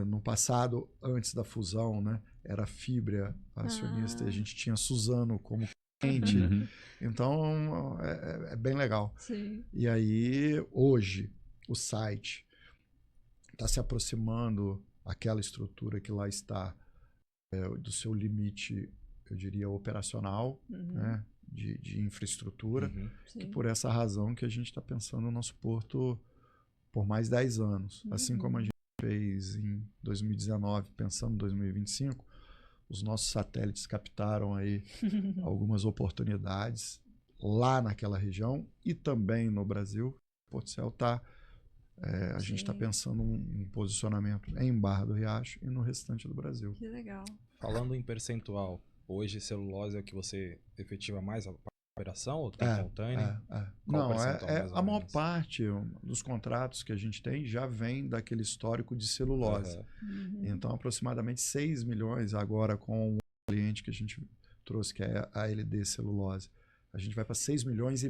No passado, antes da fusão, né, era Fibria acionista, e a gente tinha Suzano como cliente. Então, é bem legal. Sim. E aí, hoje, o site está se aproximando aquela estrutura que lá está do seu limite, eu diria, operacional, né, de infraestrutura. E por essa razão que a gente está pensando no nosso porto por mais 10 anos. Assim como a gente fez em 2019, pensando em 2025, os nossos satélites captaram aí algumas oportunidades lá naquela região e também no Brasil. Portocel está... a gente está pensando um posicionamento em Barra do Riacho e no restante do Brasil. Que legal. Falando em percentual, hoje celulose é o que você efetiva mais a operação ou tem container? Não, a maior parte dos contratos que a gente tem já vem daquele histórico de celulose. Então, aproximadamente 6 milhões agora com o cliente que a gente trouxe, que é a LD Celulose. A gente vai para 6,5 milhões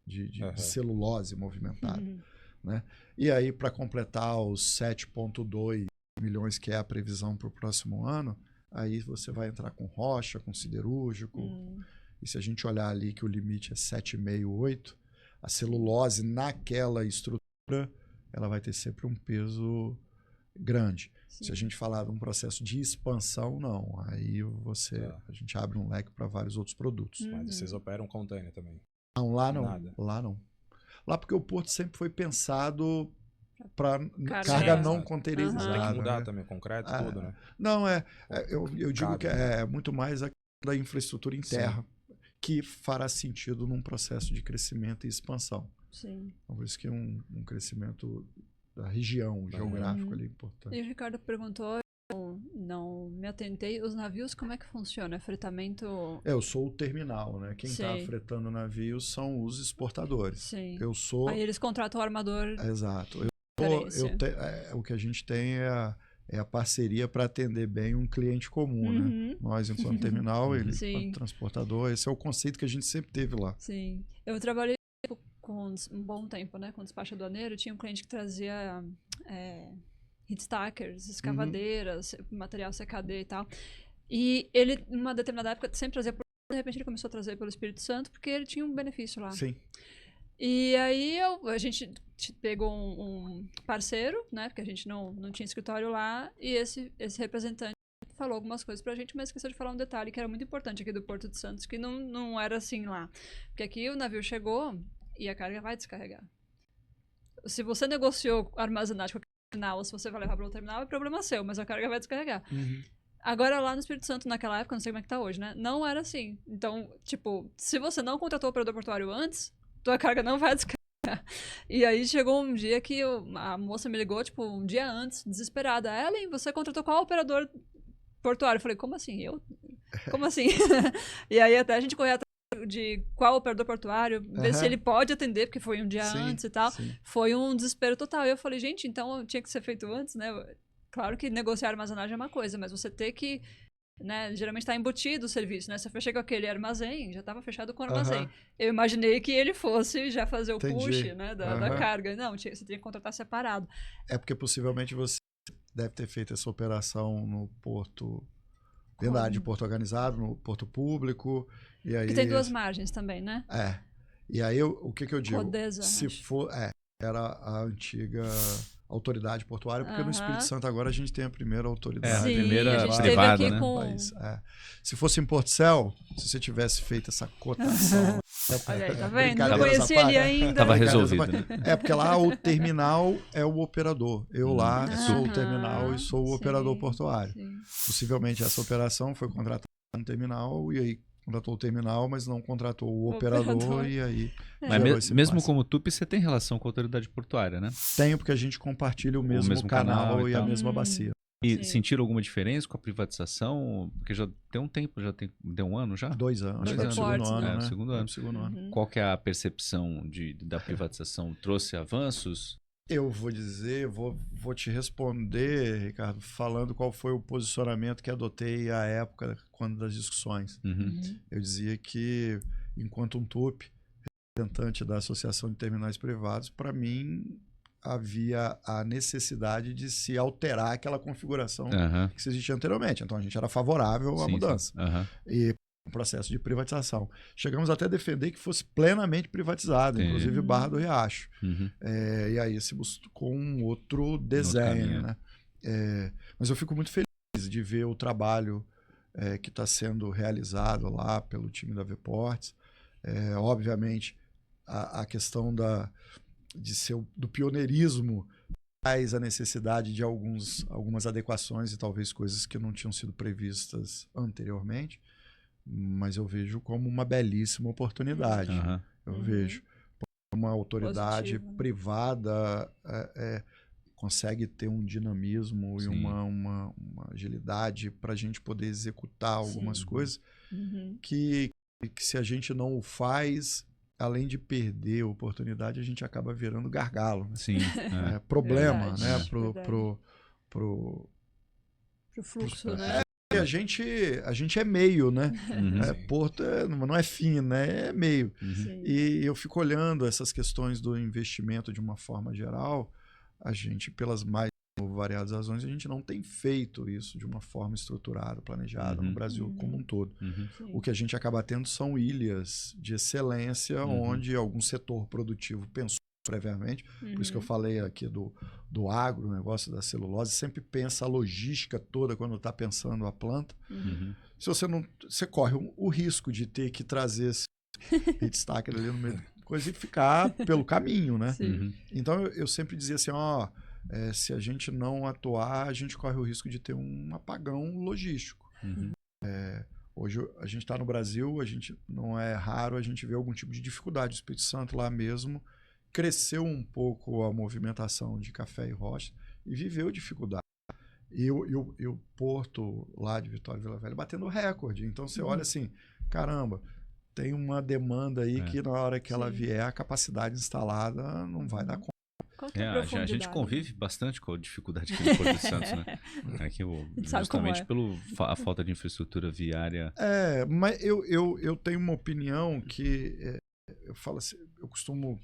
de celulose movimentada. Né? E aí, para completar os 7,2 milhões, que é a previsão para o próximo ano, aí você vai entrar com rocha, com siderúrgico. E se a gente olhar ali que o limite é 7,5, 8, a celulose naquela estrutura, ela vai ter sempre um peso grande. Sim. Se a gente falar de um processo de expansão, não. Aí a gente abre um leque para vários outros produtos. Mas vocês operam container também? Não, lá não. Nada. Lá não. Lá porque o porto sempre foi pensado para Carga não containerizada. Tem que mudar, né? Também, concreto, tudo, né? Não, eu digo que é muito mais a da infraestrutura em terra, que fará sentido num processo de crescimento e expansão. Sim. Então, por isso que um crescimento da região geográfico ali é importante. E o Ricardo perguntou, não me atentei, os navios como é que funciona? É fretamento? Eu sou o terminal, né? Quem está fretando navios são os exportadores. Sim. Eu sou... Aí eles contratam o armador. Exato. O que a gente tem é a parceria para atender bem um cliente comum, né? Nós, enquanto terminal, ele enquanto transportador. Esse é o conceito que a gente sempre teve lá. Sim. Eu trabalhei com um bom tempo, né? Com despacho aduaneiro, tinha um cliente que trazia heat stackers, escavadeiras, material CKD e tal. E ele, numa determinada época, sempre trazia por... De repente ele começou a trazer pelo Espírito Santo, porque ele tinha um benefício lá. Sim. E aí a gente pegou um parceiro, né? Porque a gente não tinha escritório lá, e esse representante falou algumas coisas pra gente, mas esqueceu de falar um detalhe que era muito importante aqui do Porto de Santos, que não era assim lá. Porque aqui o navio chegou e a carga vai descarregar. Se você negociou armazenagem com o terminal, ou se você vai levar para o terminal, é problema seu, mas a carga vai descarregar. Agora, lá no Espírito Santo, naquela época, não sei como é que tá hoje, né? Não era assim. Então, tipo, se você não contratou o operador portuário antes, tua carga não vai descarregar. E aí chegou um dia que a moça me ligou, tipo, um dia antes, desesperada. Ellen, você contratou qual operador portuário? Eu falei, como assim? Eu? Como assim? E aí até a gente correu atrás de qual operador portuário, ver se ele pode atender, porque foi um dia antes e tal. Foi um desespero total. E eu falei, gente, então tinha que ser feito antes, né? Claro que negociar armazenagem é uma coisa, mas você ter que né? Geralmente está embutido o serviço, né? Você fechei com aquele armazém, já estava fechado com o armazém. Eu imaginei que ele fosse já fazer o push, né, da carga. Não, você tinha que contratar separado. É porque possivelmente você deve ter feito essa operação no porto, dentro da área de porto organizado, no porto público. E aí, que tem 2 margens também, né? E aí o que eu digo? Codesa, se for, era a antiga autoridade portuária, porque no Espírito Santo agora a gente tem a primeira autoridade. A primeira a gente privada, teve aqui né? com... Se fosse em Portcel, se você tivesse feito essa cotação... Olha aí, tá vendo? Não conhecia ele ainda. Tava resolvido, né? Porque lá o terminal é o operador. Eu lá sou o terminal e sou o operador portuário. Sim. Possivelmente essa operação foi contratada no terminal e aí contratou o terminal, mas não contratou o operador e aí... Mas mesmo como TUP, você tem relação com a autoridade portuária, né? Tenho, porque a gente compartilha o mesmo canal e a mesma bacia. E sentiram alguma diferença com a privatização? Porque já tem um tempo, deu um ano já? 2 anos. Foi o segundo ano, né? Segundo ano. Qual que é a percepção da privatização? Trouxe avanços? Eu vou dizer, vou te responder, Ricardo, falando qual foi o posicionamento que adotei à época, quando das discussões. Eu dizia que, enquanto um TUP, representante da Associação de Terminais Privados, para mim havia a necessidade de se alterar aquela configuração que se existia anteriormente. Então a gente era favorável à mudança. E um processo de privatização. Chegamos até a defender que fosse plenamente privatizado, inclusive Barra do Riacho. E aí se buscou um outro desenho. Né? Mas eu fico muito feliz de ver o trabalho que está sendo realizado lá pelo time da Vports. Obviamente, a questão do pioneirismo traz a necessidade de algumas adequações e talvez coisas que não tinham sido previstas anteriormente. Mas eu vejo como uma belíssima oportunidade. Eu vejo uma autoridade privada consegue ter um dinamismo e uma agilidade para a gente poder executar algumas coisas que se a gente não o faz, além de perder a oportunidade, a gente acaba virando gargalo. Né? Sim. Problema, né? Pro fluxo, né? A gente é meio, né? Porto não é fim, né? É meio. E eu fico olhando essas questões do investimento de uma forma geral. A gente, pelas mais variadas razões, a gente não tem feito isso de uma forma estruturada, planejada no Brasil como um todo. O que a gente acaba tendo são ilhas de excelência onde algum setor produtivo pensou previamente, por isso que eu falei aqui do agro, o negócio da celulose, sempre pensa a logística toda quando está pensando a planta. Se você não, você corre o risco de ter que trazer esse destaque ali no meio da coisa e ficar pelo caminho, né? Então eu sempre dizia assim, se a gente não atuar, a gente corre o risco de ter um apagão logístico. Hoje a gente está no Brasil, não é raro a gente ver algum tipo de dificuldade. O Espírito Santo lá mesmo cresceu um pouco a movimentação de café e rocha e viveu dificuldade. E o porto lá de Vitória e Vila Velha batendo recorde. Então você olha assim, caramba, tem uma demanda aí que na hora que ela vier, a capacidade instalada não vai dar conta. A gente convive bastante com a dificuldade aqui no Porto de Santos, né? Justamente pela falta de infraestrutura viária. Mas eu tenho uma opinião que eu falo assim, eu costumo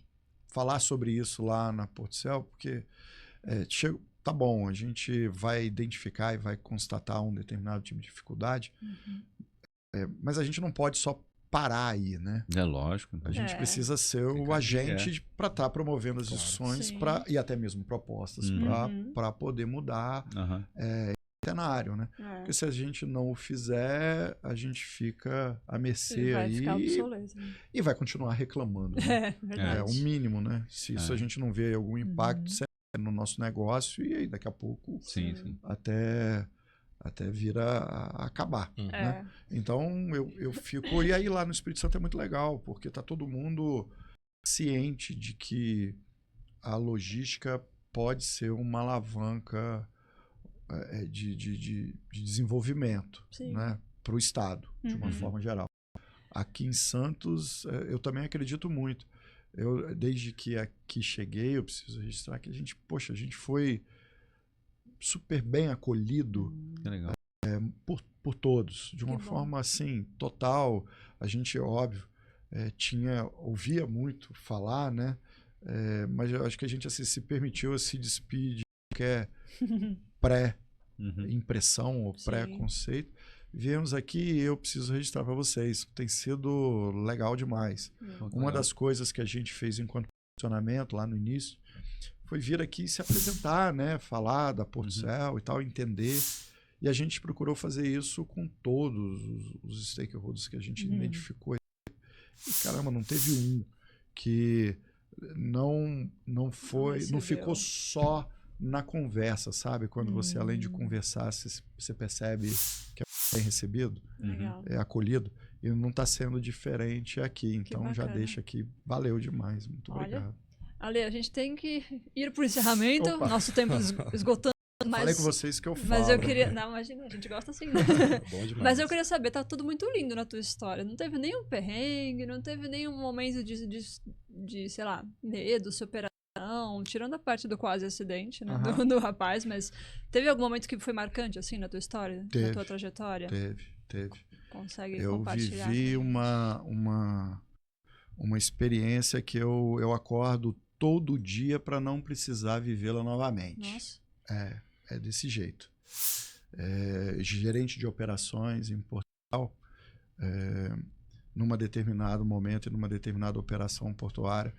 falar sobre isso lá na Portcel, porque tá bom, a gente vai identificar e vai constatar um determinado tipo de dificuldade, mas a gente não pode só parar aí, né? É lógico. A gente precisa ser o agente para estar promovendo as discussões e até mesmo propostas para poder mudar cenário, né? Porque se a gente não o fizer, a gente fica à mercê aí e vai continuar reclamando. Né? É o mínimo, né? Se isso a gente não vê algum impacto no nosso negócio e aí daqui a pouco até vira a acabar. Né? Então eu fico... E aí lá no Espírito Santo é muito legal, porque tá todo mundo ciente de que a logística pode ser uma alavanca de desenvolvimento, né, para o Estado, de uma forma geral. Aqui em Santos, eu também acredito muito. Desde que aqui cheguei, eu preciso registrar que a gente foi super bem acolhido por todos, de uma forma assim, total. A gente, óbvio, ouvia muito falar, né? Mas eu acho que a gente assim, se permitiu se despedir de qualquer pré-impressão ou pré-conceito. Viemos aqui e eu preciso registrar para vocês. Tem sido legal demais. Uma das coisas que a gente fez enquanto funcionamento lá no início foi vir aqui se apresentar, né? Falar da Portocel e tal, entender. E a gente procurou fazer isso com todos os stakeholders que a gente identificou. E caramba, não teve um que não ficou só na conversa, sabe? Quando você, além de conversar, você percebe que é bem recebido, é acolhido. E não está sendo diferente aqui. Então já deixa aqui. Valeu demais. Muito obrigado. Ale, a gente tem que ir para o encerramento. Nosso tempo esgotando. Falei com vocês que eu falo. Mas eu queria... Não, imagina, a gente gosta assim, né? Bom demais. Mas eu queria saber, tá tudo muito lindo na tua história. Não teve nenhum perrengue, não teve nenhum momento de sei lá, medo, superação, tirando a parte do quase acidente, né, do rapaz, mas teve algum momento que foi marcante, assim, na tua história, na tua trajetória? Teve. Consegue compartilhar? Eu vivi uma experiência que eu acordo todo dia para não precisar vivê-la novamente. Nossa. É desse jeito. Gerente de operações em Portugal, numa determinado momento e numa determinada operação portuária,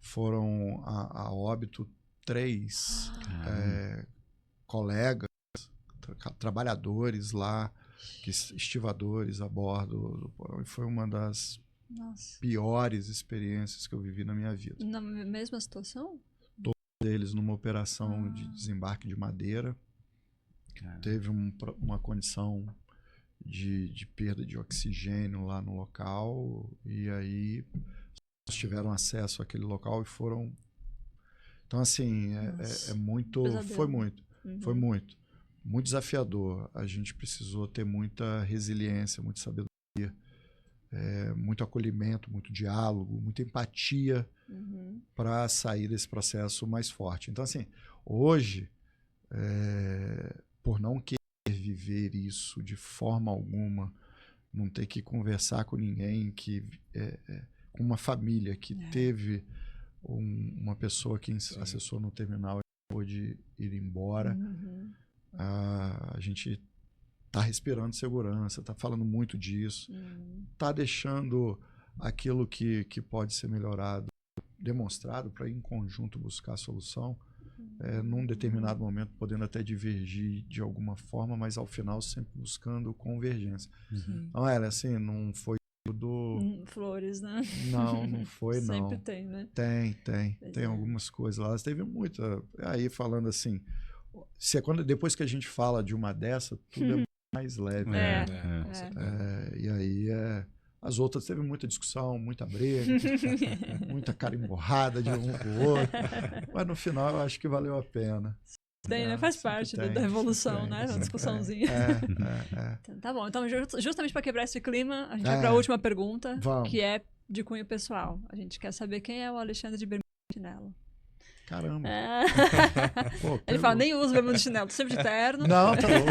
foram a óbito 3 colegas, trabalhadores lá, estivadores a bordo. Foi uma das piores experiências que eu vivi na minha vida. Na mesma situação? Deles numa operação de desembarque de madeira. Teve uma condição de perda de oxigênio lá no local, e aí eles tiveram acesso àquele local e foram... Então, assim, foi muito desafiador. A gente precisou ter muita resiliência, muita sabedoria, muito acolhimento, muito diálogo, muita empatia para sair desse processo mais forte. Então, assim, hoje, por não querer viver isso de forma alguma, não ter que conversar com ninguém, com uma família que teve uma pessoa que acessou no terminal e pôde ir embora, a gente está respirando segurança, está falando muito disso, está deixando aquilo que pode ser melhorado, demonstrado para em conjunto buscar a solução, num determinado momento podendo até divergir de alguma forma, mas ao final sempre buscando convergência. Então, assim, não foi tudo... flores, né? Não foi, não. Sempre tem, né? Tem algumas coisas lá. Teve muita... Aí, falando assim, depois que a gente fala de uma dessa, tudo é mais leve. E aí, as outras teve muita discussão, muita briga, muita cara emborrada de um pro outro. Mas no final eu acho que valeu a pena. Tem, né? Faz parte da evolução, né? Uma discussãozinha. Tá bom. Então, justamente para quebrar esse clima, a gente vai para a última pergunta, que é de cunho pessoal. A gente quer saber quem é o Alexandre de Bermuda e Chinelo. Caramba. Ele fala, nem uso bermuda e chinelo, sempre de terno. Não, tá louco.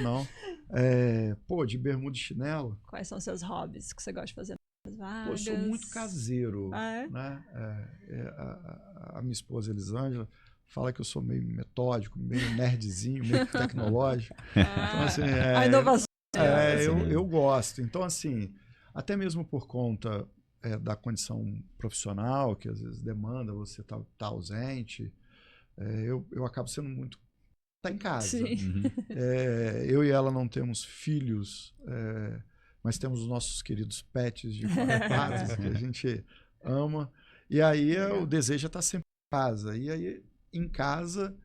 Não. De bermuda e chinelo. Quais são os seus hobbies que você gosta de fazer nas vagas? Eu sou muito caseiro. Né? A minha esposa, Elisângela, fala que eu sou meio metódico, meio nerdzinho, meio tecnológico. Então, assim, a inovação. Eu gosto. Então, assim, até mesmo por conta da condição profissional, que às vezes demanda você tá ausente, eu acabo sendo muito... Tá em casa. Eu e ela não temos filhos, mas temos os nossos queridos pets de 4 patas, que a gente ama. E aí o desejo é estar sempre em casa. E aí, em casa,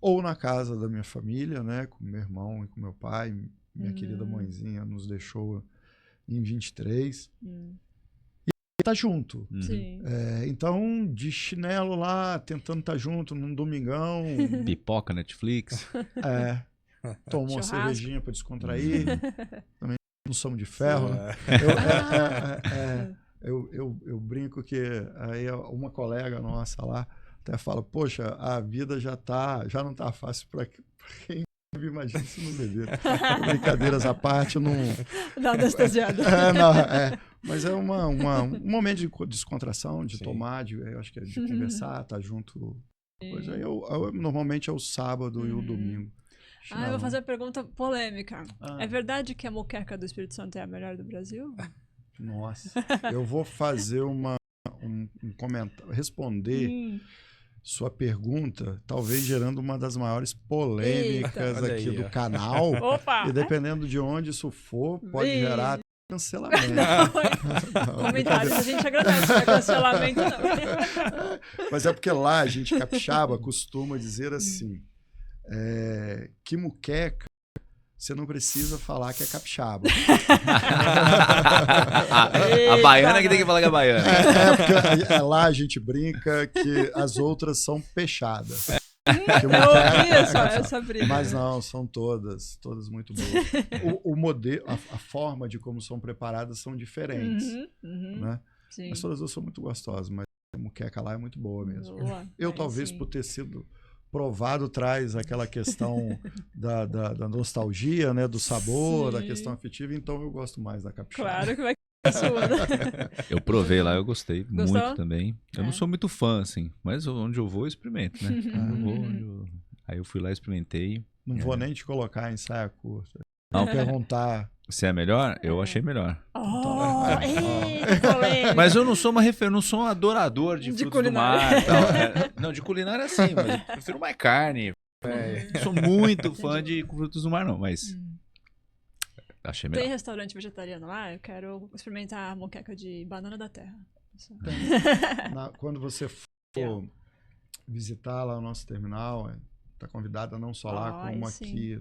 ou na casa da minha família, né, com meu irmão e com meu pai, minha querida mãezinha nos deixou em 23. Tá junto. Então, de chinelo lá, tentando estar junto num domingão. Pipoca, Netflix. Tomou uma cervejinha para descontrair. Também não somos de ferro. Eu brinco que aí uma colega nossa lá até fala, poxa, a vida já não tá fácil para quem Imagina se não beber. Brincadeiras à parte, não... Dá anestesiada. Mas é um momento de descontração, de tomar, eu acho que é de conversar, estar junto. Pois aí normalmente é o sábado e o domingo. Eu vou fazer uma pergunta polêmica. É verdade que a moqueca do Espírito Santo é a melhor do Brasil? Nossa, eu vou fazer um comentário, responder sua pergunta, talvez gerando uma das maiores polêmicas aqui do canal. Opa! E dependendo de onde isso for, pode gerar cancelamento. Comentários a gente agradece, não é cancelamento não. Mas é porque lá a gente capixaba costuma dizer assim, que muqueca você não precisa falar que é capixaba. A baiana que tem que falar que é baiana. Porque lá a gente brinca que as outras são pechadas. Mas não, são todas muito boas. O modelo, a forma de como são preparadas são diferentes. Né? Sim. Mas todas são muito gostosas, mas a muqueca lá é muito boa mesmo. Talvez por ter sido provado traz aquela questão da nostalgia, né, do sabor, da questão afetiva, então eu gosto mais da capixaba. Claro que vai ser sua, né? Eu provei lá, eu gostei muito também. Eu não sou muito fã, assim, mas onde eu vou, eu experimento, né? Aí eu fui lá e experimentei. Não vou nem te colocar em saia curta. Não perguntar. Se é melhor? Eu achei melhor. Mas eu não sou eu não sou um adorador de frutos culinária. do mar. Não, de culinária sim, mas eu prefiro mais carne. Não sou muito fã de frutos do mar, não, mas achei melhor. Tem restaurante vegetariano lá? Eu quero experimentar a moqueca de banana da terra. Quando você for visitar lá o nosso terminal, está convidada não só lá, como aqui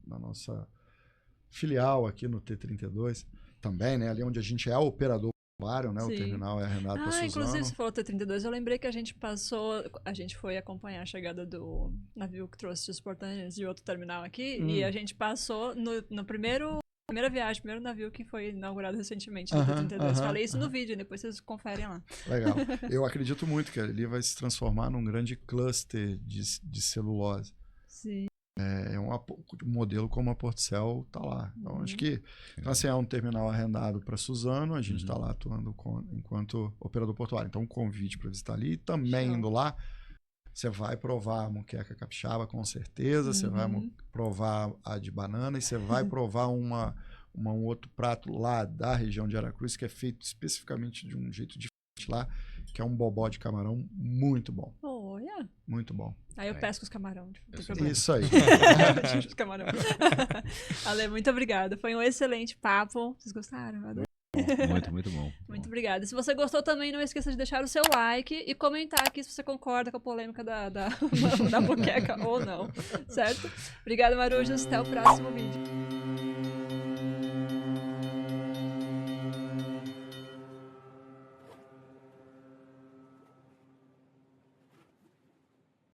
na nossa filial aqui no T32 também, né? Ali onde a gente é operador portuário, né? O terminal é arrendado para Suzano. Inclusive, você falou T32, eu lembrei que a gente foi acompanhar a chegada do navio que trouxe os portões de outro terminal aqui, e a gente passou no primeira viagem, primeiro navio que foi inaugurado recentemente no T32. Falei isso no vídeo, depois vocês conferem lá. Legal. Eu acredito muito que ali vai se transformar num grande cluster de celulose. Sim. É um modelo como a Portcel está lá. Então, acho que assim, é um terminal arrendado para Suzano, a gente está lá atuando enquanto operador portuário. Então, um convite para visitar ali. E também indo lá, você vai provar a moqueca capixaba, com certeza. Você vai provar a de banana e você vai provar um outro prato lá da região de Aracruz, que é feito especificamente de um jeito diferente lá, que é um bobó de camarão muito bom. Olha! Muito bom. Aí eu pesco os camarão. Isso aí. Os camarão. Ale, muito obrigada. Foi um excelente papo. Vocês gostaram? Muito bom. Muito obrigada. Se você gostou também, não esqueça de deixar o seu like e comentar aqui se você concorda com a polêmica da moqueca ou não. Certo? Obrigada, Marujos. Até o próximo vídeo.